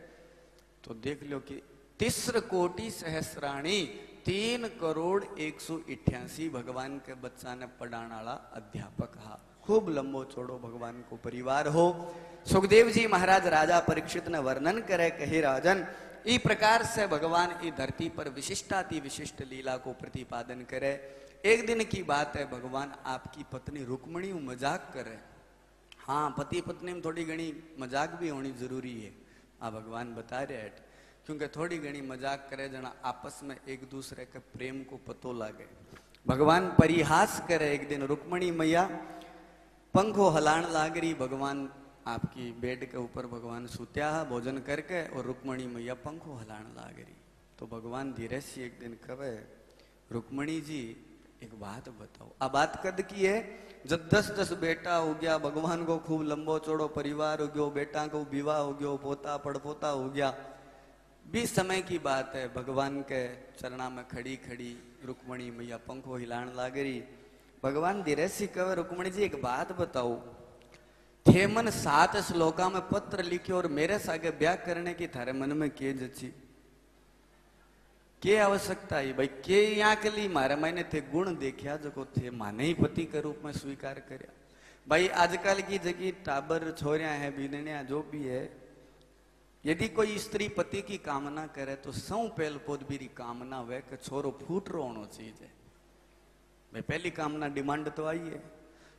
तो देख लो कि 30 कोटि सहस्राणी 3,188,000 भगवान के बच्चा ने पढ़ाने वाला अध्यापक हा। खूब लंबो चौड़ो भगवान को परिवार हो। सुखदेव जी महाराज राजा परीक्षित ने वर्णन करे, कहे राजन इस प्रकार से भगवान इस धरती पर विशिष्टाति विशिष्ट लीला को प्रतिपादन करे। एक दिन की बात है, भगवान आपकी पत्नी रुक्मिणी मजाक करे। हाँ, पति पत्नी में थोड़ी घनी मजाक भी होनी जरूरी है, आ भगवान बता रहे हैं, क्योंकि थोड़ी घनी मजाक करे जना आपस में एक दूसरे के प्रेम को पतो लागे। भगवान परिहास करे। एक दिन रुक्मिणी मैया पंखो हलान लाग रही, भगवान आपकी बेड के ऊपर भगवान सुत्या भोजन करके और रुक्मिणी मैया पंखो हलान लाग रही। तो भगवान धीरे से एक दिन कहे, रुक्मिणी जी एक बात बताओ। आ बात कद की है, जब 10-10 बेटा हो गया, भगवान को खूब लंबो चौड़ो परिवार हो गयो, बेटा को विवाह हो गयो, पोता पड़पोता हो गया, 20 समय की बात है। भगवान के चरणा में खड़ी खड़ी रुक्मिणी मैया पंखो हिलान लाग रही। भगवान धीरे से कहे, रुक्मिणी जी एक बात बताओ, थे मन 7 श्लोका में पत्र लिखे और मेरे सागे ब्याह करने की थारे मन में के जची, के आवश्यकता है भाई, के यहाँ के लिए मारे मैंने थे गुण देखा जो थे माने ही पति के रूप में स्वीकार करया। भाई आजकल की जगह टाबर छोरिया है, बीदनिया जो भी है, यदि कोई स्त्री पति की कामना करे तो सौ पहल पोद भी कामना वे कि छोरो फूट रो होना चाहिए। भाई पहली कामना डिमांड तो आई है,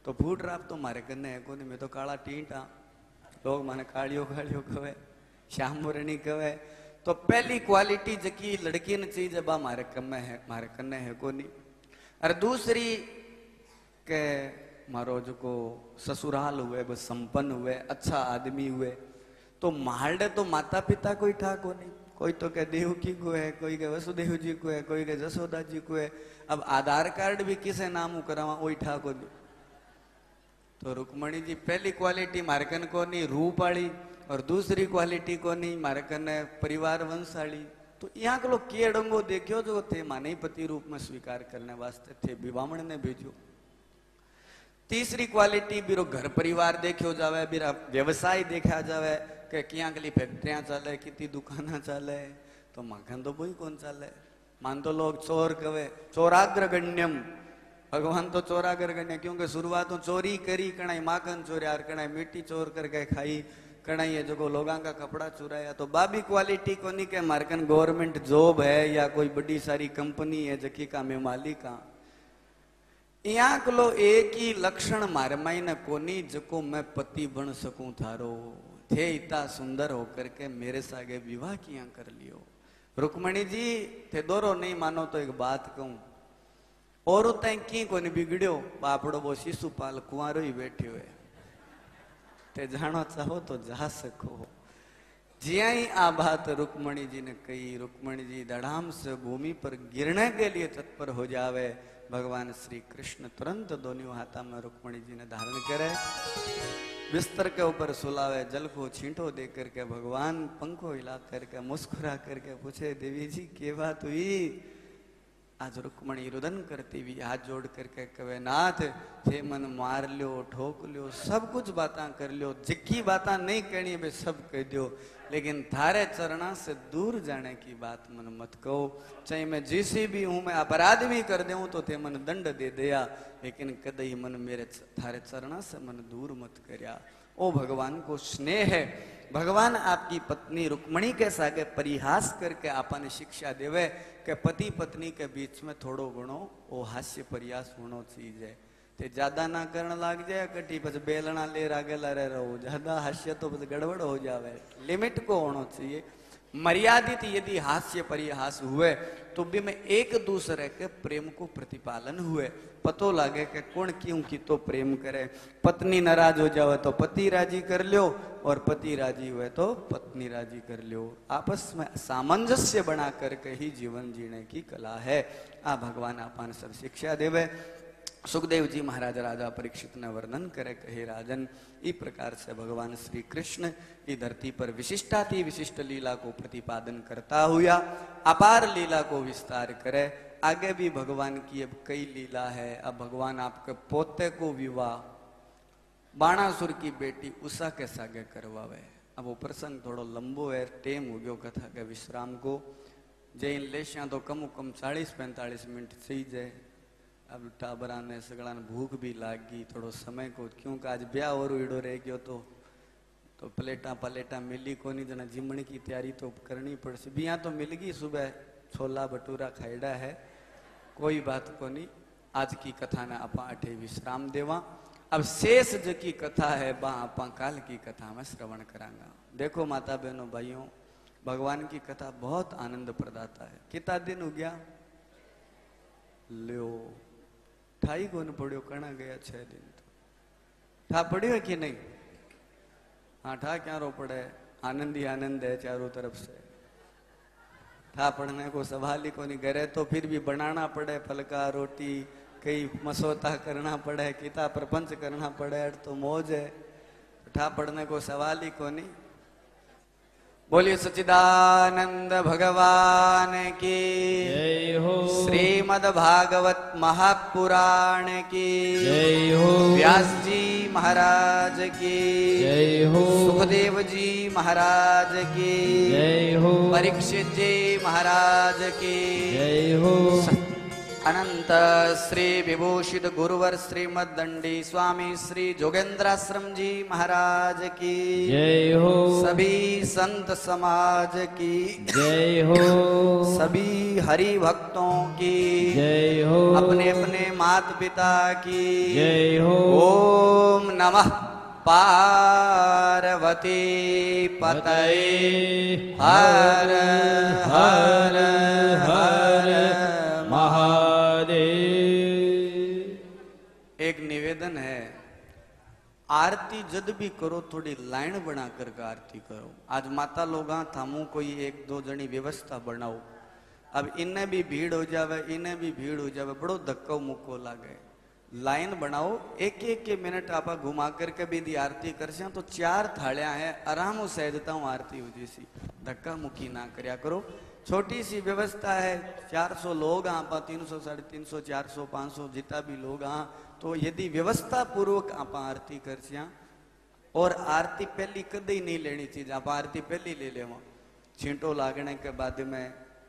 तो फूट रहा तो मारे कन्ने है को नहीं, मैं तो काला टींटा, लोग माने कालियो कालियो कहे, श्याम मुरणी कहे। तो पहली क्वालिटी जकी लड़की ने चाहिए बा मारे कमे है, मारे कन्ने है को नहीं। और दूसरी के मारो जो को ससुराल हुए, बस संपन्न हुए, अच्छा आदमी हुए। तो मालडे तो माता पिता कोई ठा को नहीं, कोई तो के देवकी को है, कोई के वसुदेव जी को है, कोई के जसोदा जी को है। अब आधार कार्ड भी किसे नाम करावा वही ठा को नहीं। तो रुक्मिणी जी पहली क्वालिटी मारकन को नहीं रूप वाली, और दूसरी क्वालिटी को नहीं मारकन परिवार वंशाली। तो यहाँ के लोग के डंगो देखियो जो थे माने पति रूप में स्वीकार करने वास्ते थे विवामण ने भेजो। तीसरी क्वालिटी बिरो घर परिवार देखियो जावे, बिरा व्यवसाय देखा जावे कि क्या के लिए फैक्ट्रियां चले, कितनी दुकाना चले। तो माखन तो वही कौन चले, मान तो लोग चोर कवे, चोराग्रगण्यम। भगवान तो चोराग्रगण्य, क्योंकि शुरुआत तो चोरी करी, कणाई माखन चोरिया, कणाई मिट्टी चोर करके खाई, कणाई है जो लोगों का कपड़ा चुराया। तो बाबी क्वालिटी को नहीं के मारकन गवर्नमेंट जॉब है या कोई बड़ी सारी कंपनी है जकी का मैं मालिक हाँ। यहाँ को एक ही लक्षण मारे मायने कोनी जको मैं पति बन सकूं थारो, थे इतना सुंदर होकर के मेरे सागे विवाह किया कर लियो। रुक्मिणी जी थे दोरो नहीं मानो तो एक बात कहूं, और तय की कोनी बिगड़ो, बापड़ो वो शिशुपाल कुंवारो ही बैठे हुए, ते जानो चाहो तो जा सको। जिया ही आ बात रुक्मिणी जी ने कही, रुक्मिणी जी धड़ाम से भूमि पर गिरने के लिए तत्पर हो जावे। भगवान श्री कृष्ण तुरंत दोनों हाथा में रुक्मिणी जी ने धारण करे, बिस्तर के ऊपर सुलावे, जल को छींटो दे करके भगवान पंखो हिला करके मुस्कुरा करके पूछे, देवी जी के बात हुई, आज रुक्मणी रुदन करती हुई हाथ जोड़ करके कहे नाथ थे मन मार लियो ठोक लियो सब कुछ बातें कर लियो जिक्की बातें नहीं कहनी बे सब कह दियो लेकिन थारे चरणा से दूर जाने की बात मन मत कहो चाहे मैं जिसी भी हूं मैं अपराध भी कर दूं तो थे मन दंड दे दिया लेकिन कदई मन मेरे थारे चरणा से मन दूर मत करया। ओ भगवान को स्नेह है भगवान आपकी पत्नी रुक्मणी के सागे परिहास करके आपने शिक्षा देवे कि पति पत्नी के बीच में थोड़ो घणो वो हास्य परिहास होनो चीज है ते ज्यादा ना करण लाग जाए कटी बस बेलना ले रागेला रह रहो ज्यादा हास्य तो बस गड़बड़ हो जावे लिमिट को होना चाहिए मर्यादित यदि हास्य परिहास हुए तो भी में एक दूसरे के प्रेम को प्रतिपालन हुए पतो लागे कि कौन क्यों की तो प्रेम करे पत्नी नाराज हो जावे तो पति राजी कर लियो और पति राजी हुए तो पत्नी राजी कर लियो आपस में सामंजस्य बना करके ही जीवन जीने की कला है आ भगवान आपन सब शिक्षा देवे। सुखदेव जी महाराज राजा परीक्षित ने वर्णन करे कहे राजन इस प्रकार से भगवान श्री कृष्ण की धरती पर विशिष्टाति विशिष्ट लीला को प्रतिपादन करता हुआ अपार लीला को विस्तार करे। आगे भी भगवान की अब कई लीला है। अब भगवान आपके पोते को विवाह बाणासुर की बेटी उषा के सागे करवावे। अब वो प्रसंग थोड़ो लंबो है टेम हो गयो कथा के विश्राम को जैन लेशिया तो कम 40-45 मिनट थी जाए। अब टाबरा ने सगड़ा भूख भी लागी थोड़ो समय को क्योंकि आज ब्याह और ईड़ो रह गयो तो प्लेटा पलेटा मिली कोनी जना जिमण की तैयारी तो करनी पड़सी बिया तो मिल गई सुबह छोला भटूरा खाईडा है कोई बात कोनी। आज की कथा ने आपा अठे विश्राम देवा। अब शेष जो की कथा है बा आपा काल की कथा में श्रवण करांगा। देखो माता बहनों भाइयों भगवान की कथा बहुत आनंद प्रदाता है। कितना दिन हो गया लो ठाई को पड़ियो कणा गया 6 दिन तो ठा पड़ियो कि नहीं। हाँ ठा क्या रो पड़े आनंद ही आनंद है चारों तरफ से। ठा पढ़ने को सवाल ही को नहीं घरे तो फिर भी बनाना पड़े फलका रोटी कई मसौता करना पड़े किता प्रपंच करना पड़े तो मौज है। ठा पढ़ने को सवाल ही को नहीं। बोलिए सच्चिदानंद भगवान की जय हो। श्रीमद् भागवत महापुराण की जय हो। व्यास जी महाराज की जय हो। सुखदेव जी महाराज की जय हो। परीक्षित जी महाराज की जय हो। अनंत श्री विभूषित गुरुवर श्रीमद दंडी स्वामी श्री जोगेंद्राश्रम जी महाराज की जय हो। सभी संत समाज की जय हो। सभी हरि भक्तों की जय हो। अपने अपने माता पिता की जय हो। ओम नमः पार्वती पतये हर हर हर महादेव। एक निवेदन है आरती जब भी करो थोड़ी लाइन बना करके आरती करो। आज माता लोग थामू कोई 1-2 जनी व्यवस्था बनाओ। अब इन्हें भी भीड़ हो जावे इन्हें भी भीड़ हो जावे बड़ो धक्को मुक्को लागे। लाइन बनाओ एक मिनट आप घुमा करके भी आरती कर तो 4 थालियां है आराम सहजता हूँ आरती हो जैसी धक्का मुक्की ना करया करो। छोटी सी व्यवस्था है 400 लोग आप 300 350 400 500 जितना भी लोग तो यदि व्यवस्था पूर्वक आप आरती कर और आरती पहली कदे नहीं लेनी चाहिए। आप आरती पहली ले लेवा छींटो लागने के बाद में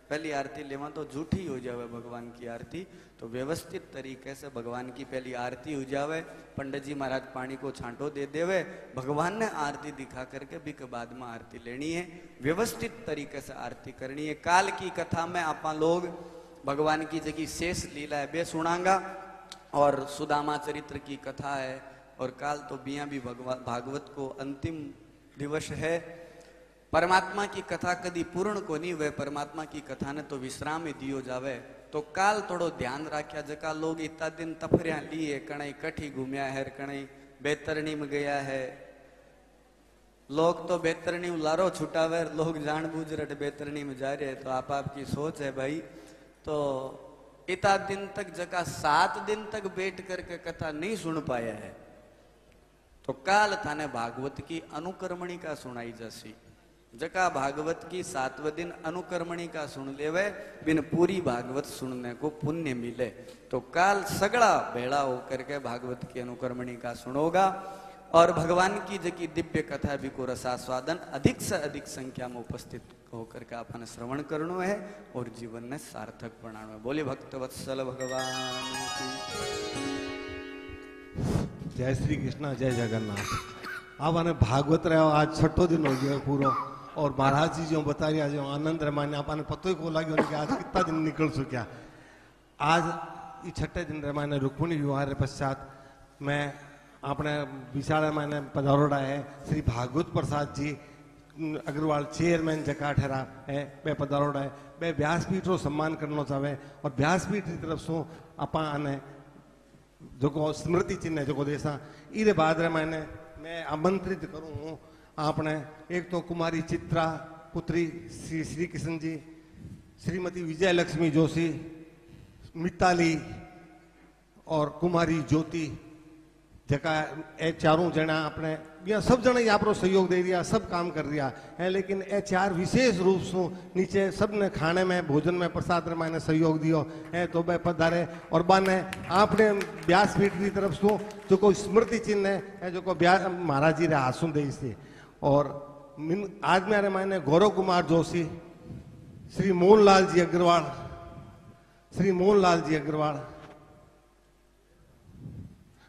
पहली आरती लेवा तो झूठी हो जावे भगवान की आरती। तो व्यवस्थित तरीके से भगवान की पहली आरती हो जावे पंडित जी महाराज पानी को छांटो दे देवे भगवान ने आरती दिखा करके भी के बाद में आरती लेनी है। व्यवस्थित तरीके से आरती करनी है। काल की कथा में आप लोग भगवान की जगह शेष लीला है बे सुनांगा और सुदामा चरित्र की कथा है और काल तो बिया भी भागवत को अंतिम दिवस है। परमात्मा की कथा कदी पूर्ण को नहीं हुए परमात्मा की कथा ने तो विश्राम ही दियो जावे। तो काल थोड़ो ध्यान राख्या जका लोग इतना दिन तफरिया लिए कणई कठी घूमया है कणई बेतरणी में गया है। लोग तो बेतरणी में लारो छुटावे लोग जानबूझ रट बेतरणी में जा रहे हैं। तो आपकी सोच है भाई। तो इतना दिन तक जका 7 दिन तक बैठ करके कथा नहीं सुन पाया है तो काल थाने भागवत की अनुकर्मणिका सुनाई जैसी जका भागवत की 7वें दिन अनुकर्मणी का सुन लेवे बिन पूरी भागवत सुनने को पुण्य मिले। तो काल सगड़ा भेड़ा होकर के भागवत की अनुकर्मणी का सुनोगा और भगवान की जकी दिव्य कथा भी को रसास्वादन अधिक से अधिक संख्या में उपस्थित होकर के आपने श्रवण करनो है और जीवन ने सार्थक बनाना है। बोले भक्तवत्सल भगवान की जय श्री कृष्ण, जय जगन्नाथ। आपने भागवत रहो आज छठो दिन हो गया पूरा और महाराज जी जो बता रहा जो आनंद रमाने आपने पतो ही को लगे कि आज कितना दिन निकल चुका। आज ये छठे दिन रमाने रुक्मिणी विवाह पश्चात मैं अपने विशाल मैंने पधारोड़ा है श्री भागवत प्रसाद जी अग्रवाल चेयरमैन जका ठहरा है बे पधारोड़ा है बे व्यासपीठ रो सम्मान करना चाहे और व्यासपीठ की तरफ से अपाने जो को स्मृति चिन्ह जो को देसा इरे बाद रे मैं आमंत्रित करूँ आपने एक तो कुमारी चित्रा पुत्री श्री श्री कृष्ण जी, श्रीमती विजय लक्ष्मी जोशी, मिताली और कुमारी ज्योति जका ए चारों जना अपने या सब जने यहाँ पर सहयोग दे दिया, सब काम कर दिया है। लेकिन ए चार विशेष रूप से नीचे सब ने खाने में भोजन में प्रसाद में मैंने सहयोग दियो है तो बे पधारे और बाने आपने व्यासपीठ की तरफ से जो कोई स्मृति चिन्ह है जो को महाराज जी रे हासुन दे से और आज मेरे मैंने गौरव कुमार जोशी, श्री मोहनलाल जी अग्रवाल, श्री मोहनलाल जी अग्रवाल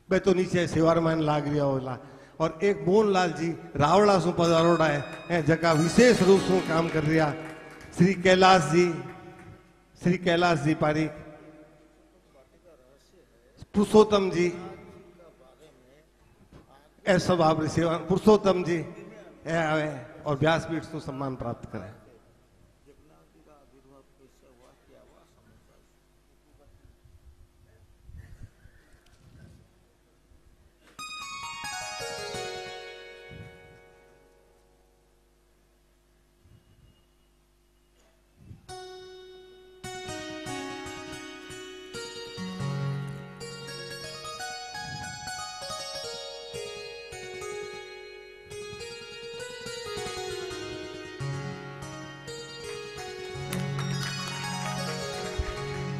बे तो नीचे सेवार में लाग रहा होला और एक मोहनलाल जी रावड़ा सु पधारोड़ा है जगह विशेष रूप से काम कर रहा श्री कैलाश जी पारी, पुरुषोत्तम जी ए सब आप सेवा पुरुषोत्तम जी ए आवे और व्यासपीठ से सम्मान प्राप्त करें।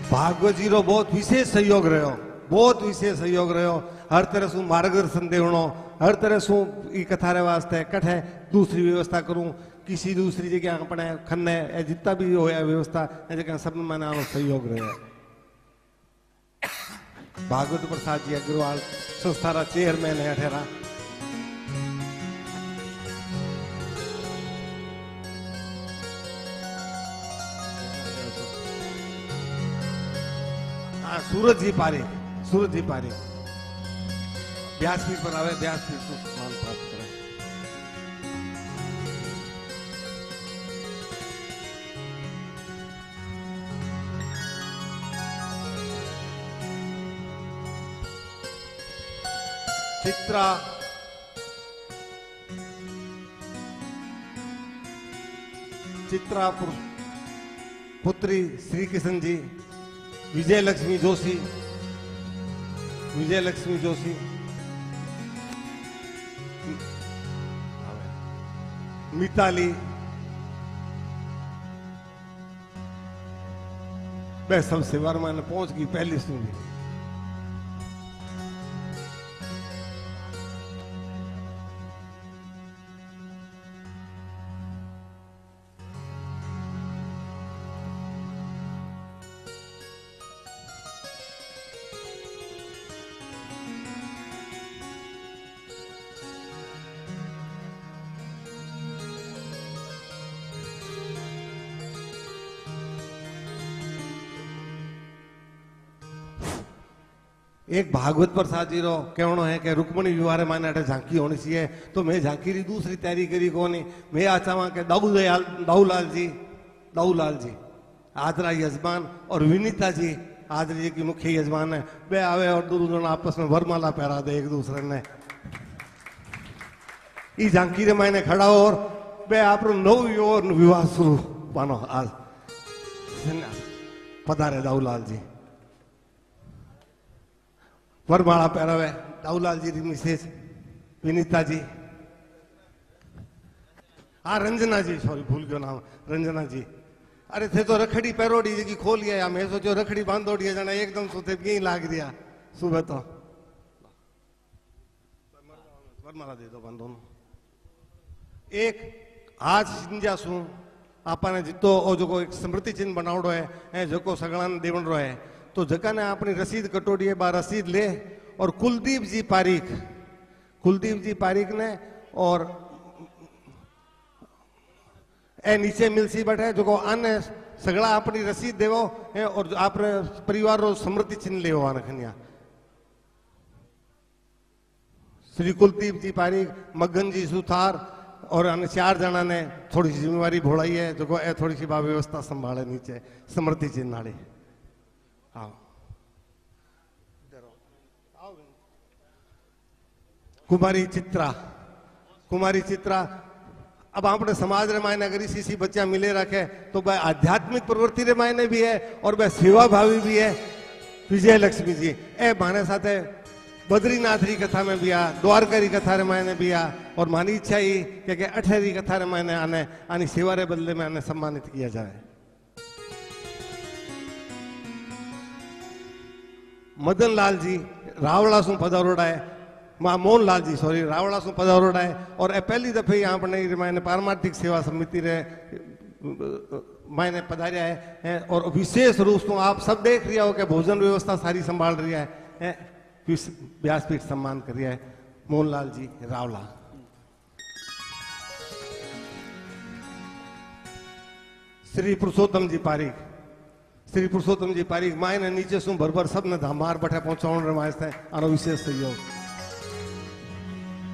भागवत जी रो बहुत विशेष सहयोग रहो, बहुत विशेष सहयोग रहो। हर तरह से मार्गदर्शन देवनो, हर तरह से ई कथा रे वास्ते कठे दूसरी व्यवस्था करूं किसी दूसरी जगह अपने खन्ने जितना भी होया व्यवस्था जगह सब में मैंने सहयोग रहे। भागवत प्रसाद जी अग्रवाल संस्था रा चेयरमैन है ठहरा। सूरज जी पारे व्यासपीठ पर आवे, व्यासपीठ से सम्मान प्राप्त करे। चित्रा पुत्री श्री कृष्ण जी, विजय लक्ष्मी जोशी मिताली मैं सब सेवा में पहुंच गई पहली सुनी। एक भागवत प्रसाद जी रो कहनो है कि रुक्मणी विवाह माने अटे झांकी होनी चाहिए तो मैं झांकी री दूसरी तैयारी करी कोनी। मैं आ चाहवा के दाऊलाल जी आदरा यजमान और विनीता जी आदरा जी की मुख्य यजमान है वे आवे और दोनों आपस में वरमाला पहरा दे एक दूसरे ने। ई झांकी रे मायने खड़ा हो और वे आप नव विवाह शुरू पानो आज पधारे दाऊलाल जी वरमाला पहरावे। दाऊलाल जी मिसेज विनीता जी हाँ रंजना जी, सॉरी भूल गयो नाम, रंजना जी। अरे थे तो रखड़ी पैरोड़ी जी की खोल गया, मैं सोचो रखड़ी बांधोड़ी जना एकदम सोते यही लाग दिया सुबह तो। वरमाला दे दो बंदों एक आज सिंजासू आपने जितो ओ जो एक स्मृति चिन्ह बनावड़ो है ए जो सगड़ा ने देवड़ो है तो जका ने अपनी रसीद कटोड़ी है बा रसीद ले और कुलदीप जी पारीक ने और ए नीचे मिलसी बैठे जो आने सगड़ा अपनी रसीद देवो है और आपने परिवार रो स्मृति चिन्ह ले आने खनिया श्री कुलदीप जी पारीक, मगन जी सुथार और अन्य 4 जना ने थोड़ी सी जिम्मेवारी भोड़ाई है जो ए थोड़ी सी व्यवस्था संभाले नीचे स्मृति चिन्ह नाड़े। हाँ कुमारी चित्रा अब आपने समाज रे मायने अगर इसी बच्चा मिले रखे तो वह आध्यात्मिक प्रवृत्ति रे मायने भी है और वह सेवा भावी भी है। विजय लक्ष्मी जी ए माने साथे बद्रीनाथ री कथा में भी आ, द्वारका री कथा रे मायने भी आ और मानी इच्छा ही कि अठेरी कथा रे मायने आने आनी सेवा रे बदले में आने सम्मानित किया जाए। मदन लाल जी रावला सु पधारोड़ा है, मोहन लाल जी सॉरी रावला सु पधारोड़ा है और ए पहली दफे यहाँ अपने मायने पारमार्थिक सेवा समिति रे मायने पधारिया है और विशेष रूप से आप सब देख रही हो कि भोजन व्यवस्था सारी संभाल रही है व्यासपीठ सम्मान कर रहा है मोहनलाल जी रावला। श्री पुरुषोत्तम जी पारीक मायने नीचे सु भरभर सब ने धामार बैठे पहुंचाने वास्ते आनो विशेष सहयोग।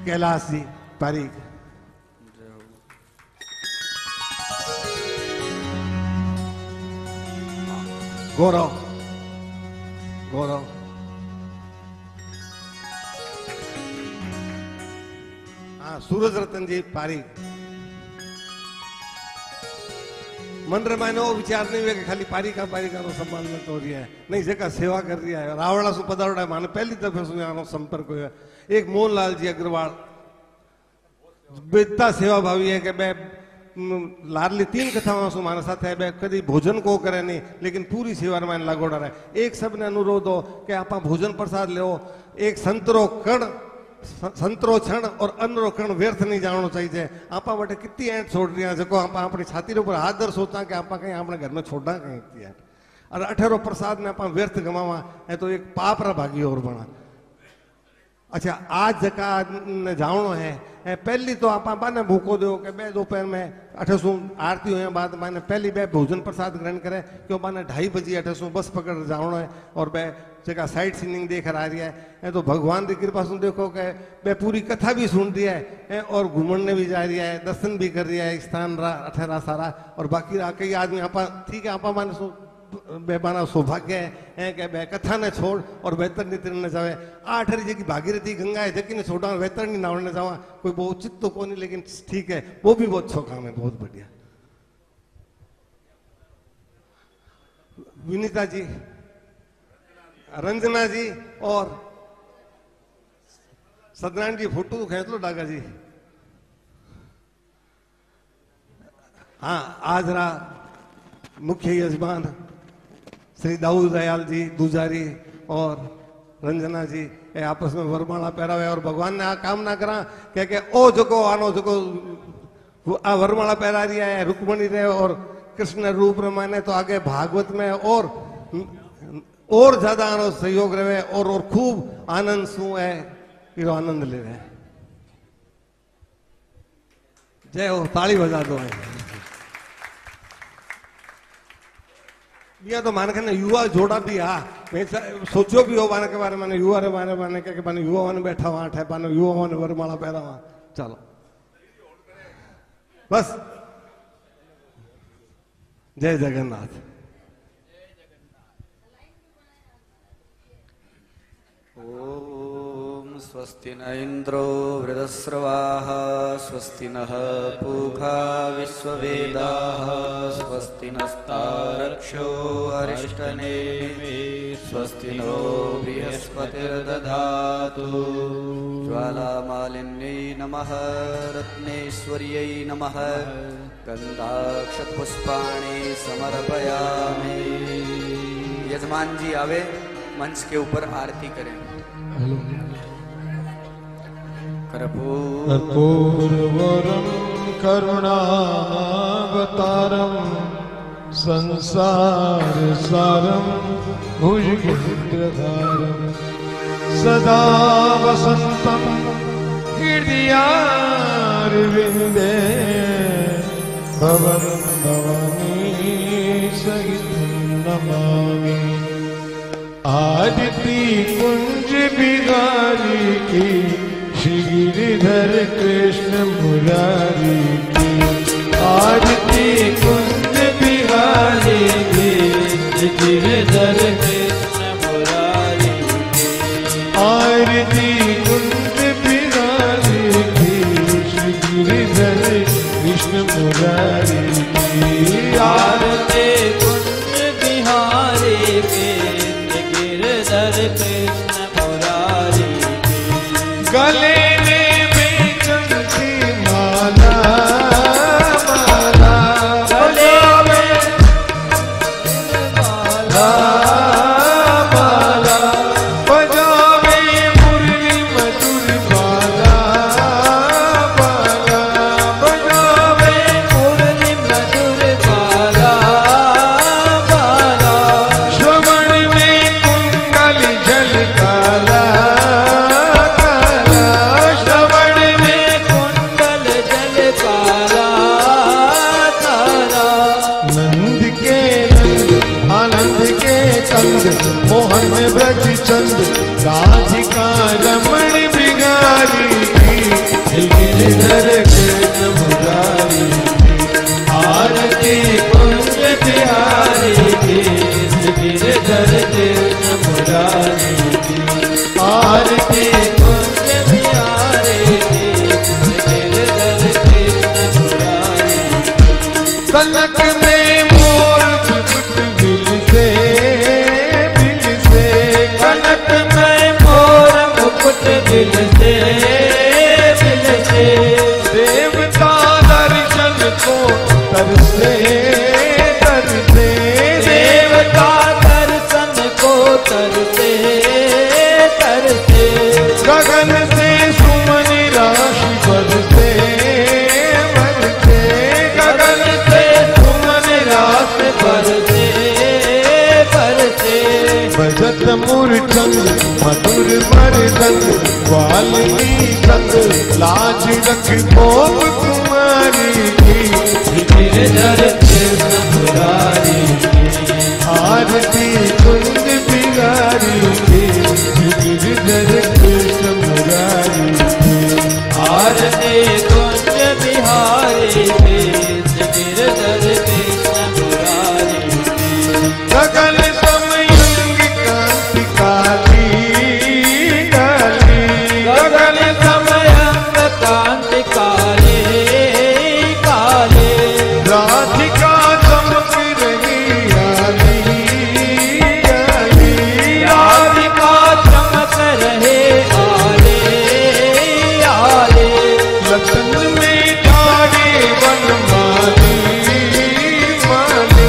कैलाश जी पारीक, गौरव हाँ सूरज रतन जी पारीक। मन रे मायने वो विचार नहीं हुआ कि खाली पारिका नो सम्मान में तो रही है नहीं जगह सेवा कर रही है। रावड़ा सु पधारोड़ा है माने पहली दफे सुने आनो संपर्क हुआ। एक मोहनलाल जी अग्रवाल बेता सेवा भावी है कि मैं लाडली 3 कथाओं सु माने साथ है कभी भोजन को करे नहीं लेकिन पूरी सेवा में लागोड़ा रहे। एक सबने अनुरोध हो कि आप भोजन प्रसाद ले एक संतरो क्षण और अन्नो क्षण व्यर्थ नहीं जानो चाहिए। आप बटे कितनी ऐंठ छोड़ रही है जो आप अपनी छाती ऊपर हाथ दर सोचा कि आप कहीं अपने घर में छोड़ना कहीं इतनी ऐंठ और 18 प्रसाद में आप व्यर्थ गवावा है तो एक पाप रा भागी और बना। अच्छा आज जका जावनो है पहली तो आप ने भूको दो कि बे दोपहर में 800 आरती हुए बाद मैंने पहली बे भोजन प्रसाद ग्रहण करे क्यों मैंने 2:30 बजे 800 बस पकड़ जावनो है और बे जगह साइड सीनिंग देख आ रही है तो भगवान की कृपा से देखो कि बे पूरी कथा भी सुन रही है और घूमने भी जा रही है दर्शन भी कर रही है स्थान अठेरा सारा और बाकी कई आदमी आप ठीक है आप माने बेबाना सौभाग्य है कि बे कथा ने छोड़ और वैतरणी तीर्ण जावे 8 जगह भागीरथी गंगा है जकी ने छोड़ा वैतरणी नावने जावा कोई बहुत उचित तो कौन लेकिन ठीक है वो भी बहुत अच्छा काम है बहुत बढ़िया। विनीता जी, रंजना जी और सदनारायण जी फोटो खेच लो डागा जी। हाँ आज रा मुख्य यजमान श्री दाऊद दयाल जी दूजारी और रंजना जी ए आपस में वरमाला पहरावे और भगवान ने आ कामना करा कि ओ जको आनो जको आ वरमाला पहरा रही है रुक्मणी रे और कृष्ण रूप रे माने तो आगे भागवत में और ज्यादा आनो सहयोग रहे और खूब आनंद सु है इरो आनंद ले रहे। जय हो, ताली बजा दो। या तो माने कहने युवा जोड़ा भी आ मैं सोचो भी हो माने के बारे में युवा रे माने के माने युवा ने बैठा वहां ठे माने युवा ने वरमाला पहरा वहां चलो बस। जय जगन्नाथ। ओम स्वस्ति न इंद्रो वृद्धस्रवाः स्वस्ति नः पूषा विश्ववेदाः स्वस्ति नस्तारक्षो अरिष्टनेमिः स्वस्ति नो बृहस्पतिर्दधातु ज्वालामालिन्यै नमः रत्नेश्वर्यै नमः गंधाक्षतपुष्पाणि समर्पयामि। यजमान जी आवे मंच के ऊपर आरती करें। कर्पूरवरं करुणावतारं संसारसारं भुजगेन्द्रहारं सदा वसन्तं हृदयारविन्दे भवं भवानी सहितं नमामि। आदिति कुंज बिहारी की श्री गिरिधर कृष्ण मुरारी की। आदिति कुंज बिहारी की श्री गिरिधर कृष्ण मुरारी की। आरती कुंज बिहारी की श्री गिरिधर कृष्ण मुरारी की। आरती कुंज बिहारी की गिरधर कृष्ण मुरारी की। गले में बेचन की माला माला, गले में माला माला, बजावे मुरली मधुर बाला बाला, बजावे मुरली मधुर बाला बाला। श्रवण में कुंडल जल काला काला, श्रवण में कुंडल जल काला काला। नंद के नंद आनंद के कंद, मोहन ब्रज चंद राधिका रमण बिगारी की। गिरधर कृष्ण मुरारी की। आरती कुंज बिहारी की गिरधर कृष्ण मुरारी की। आरती कुंज बिहारी की गिरधर कृष्ण मुरारी की। कनक में मोर मुकुट बिल से कनक में मोर मुकुट बिल से देवता दर्शन को तरसे तरसे, देवता दर्शन को तरसे तरसे। गगन से सुमन राशि बरसे बरसे, गगन से सुमन राशि बरसे बरसे। बजत मूर्छंद मधुर मरदंग, वाल्मीकि संग लाज रख गोप कुमारी की। गिरधर कृष्ण मुरारी की। आरती कुंज बिहारी की गिरधर कृष्ण मुरारी की। आरती कुंज बिहारी की गिरधर कृष्ण मुरारी की। गगन समयंग कांति काली काली, गगन समयंग कांति काले काले। राधिका चमक रही आली आली, राधिका चमक रहे आले आले। लखन में ठाड़े वन माली माली,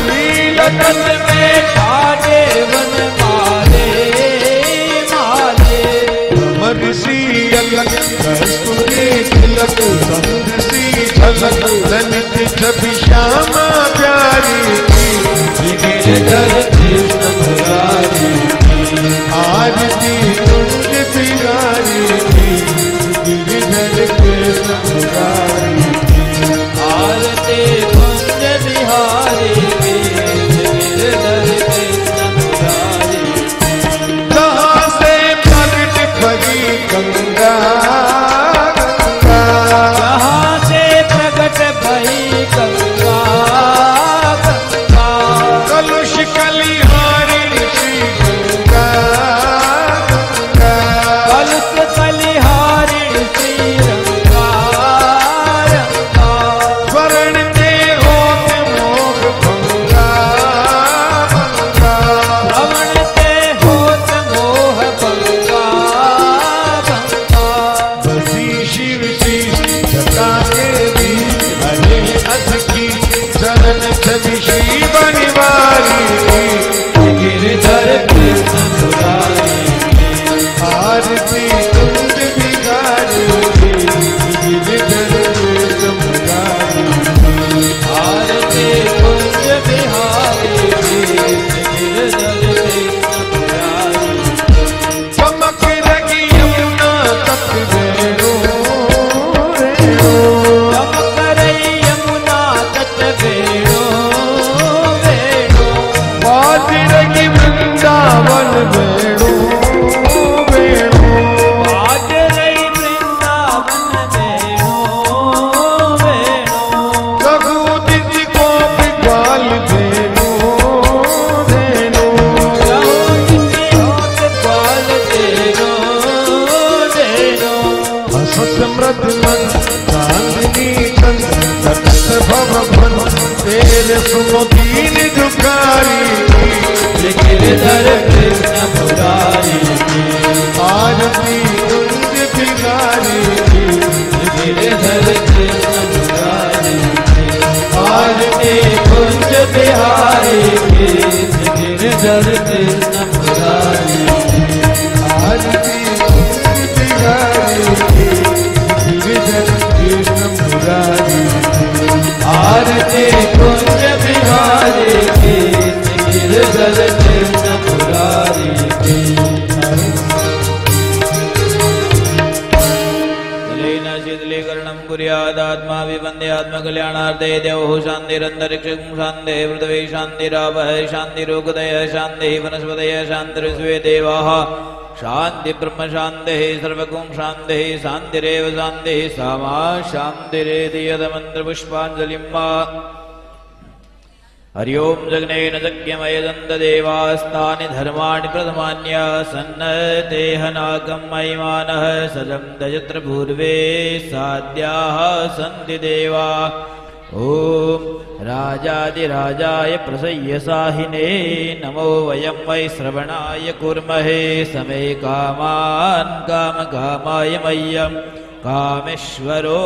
लखन में ठाड़े वन माले माले। भंवर सी अलग कस्तूरी तिलक, संग सी झलक ललित छवि श्यामा प्यारी की। गिरधर कृष्ण मुरारी की। आरती कुंज बिहारी की गिरधर कृष्ण मुरारी की। आरती कुंज बिहारी की गिरधर कृष्ण मुरारी की। कहाँ से प्रकट भई गंगा गंगा, कहाँ से प्रकट भई गंगा गंगा। कलुष कलिहारिणी श्री गंगा गंगा, कलुष कलिहारिणी श्री गंगा बन छवि श्री बनवारी गिरधर कृष्ण मुरारी आरती कुंज बिहारी गिरधर कृष्ण मुरारी आरती कुंज बिहारी गिरधर कृष्ण मुरारी चमक लगी यमुना तट वेणु चमक रही यमुना तट वेणु वेणु बाज रही वृंदावन वेणु वेणु बाज रही वृंदावन वेणु वेणु रघुदित को बिगाल वेणु वेणु रघुदित को बिगाल वेणु वेणु हस समृद्ध मन चांदनी चंद तट भवन तेरे सुनो दीन दुखारी गिरधर कृष्ण मुरारी आरती कुंज बिहारी गिरधर कृष्ण मुरारी आरती कुंज बिहारी गिरधर कृष्ण मुरारी आरती कुंज बिहारी गिरधर कृष्ण मुरारी आरती कुंज बिहारी गिरधर कृष्ण मुरारी जलेन शीतलीकरणं कुर्यादात्मा विवन्द्यात्मकल्याणार्थे देवो शान्तिरन्तरिक्षं शान्तिः पृथिवी शान्तिरापः शान्तिरोगदयः शान्तिः वनस्पतयः शान्तिर्विश्वे देवाः शान्ति ब्रह्म शान्तिः सर्वगुं शान्तिः शान्तिरेव शान्तिः सा मा शान्तिरेति यदमन्त्रपुष्पाञ्जलिं वा हरि ओं जग्नेन जज्ञमयदन्तदेवास्तानि धर्माणि प्रथमान्यासन्नतेह नागं महिमानः सजं दयत्र पूर्वे साद्याः सन्ति देवा ॐ राजादिराजाय प्रसय्यसाहिने नमो वयं वै श्रवणाय कुर्महे समे कामान् कामकामाय मह्यं कामेश्वरो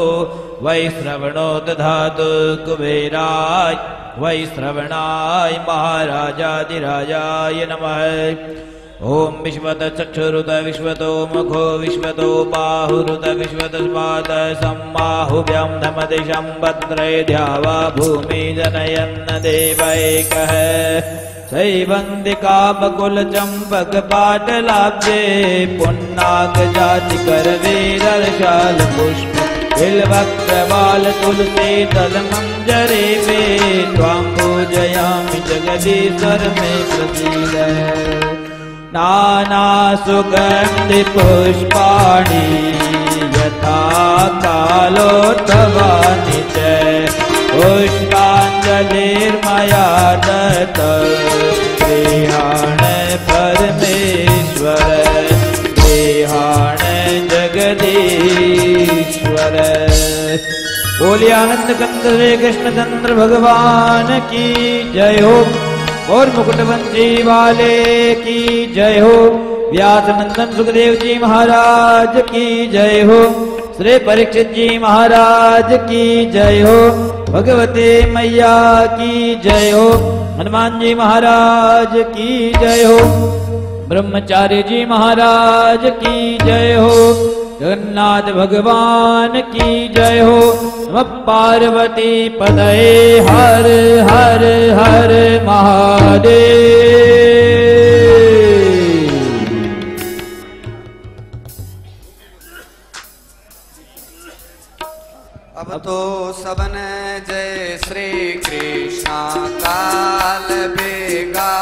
वै श्रवणो दधातु कुबेराय वै श्रवणाय महाराजादिराजाय नमः ओम विश्वत चक्षुरुत विश्वतो मुखो विश्वतो बाहुरुत विश्वतस्मात् सम्माहुभ्यां धमदिशं भद्रे ध्यावा भूमि जनयन्न देवैकः शैवन्दिकामकुल चम्पक पाटलाब्जे पुन्नाग जाति करवीरशाल पुष्प बिल्वक्त्रवाल तुलसी दलमंजरे मे त्वां पूजयामि जगदीश्वर मे प्रसीद नाना सुगंधि पुष्पाणि यथा कालोत्थवानि च पुष्पाञ्जलिर्मया दत्त गृहाण परमेश्वर गृहाण जगदीश्वर। बोलिए आनंद कंद श्री कृष्णचंद्र भगवान की जय हो और मुकुटवंशी वाले की जय हो। व्यास नंदन सुखदेव जी महाराज की जय हो। श्री परीक्षित जी महाराज की जय हो। भगवते मैया की जय हो। हनुमान जी महाराज की जय हो। ब्रह्मचारी जी महाराज की जय हो। जगन्नाथ भगवान की जय हो। नमः पार्वती पतये हर हर हर महादेव। अब तो सबने जय श्री कृष्ण काल बेगा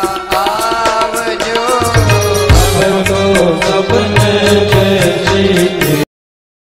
आवजो। अब तो सबने जय श्री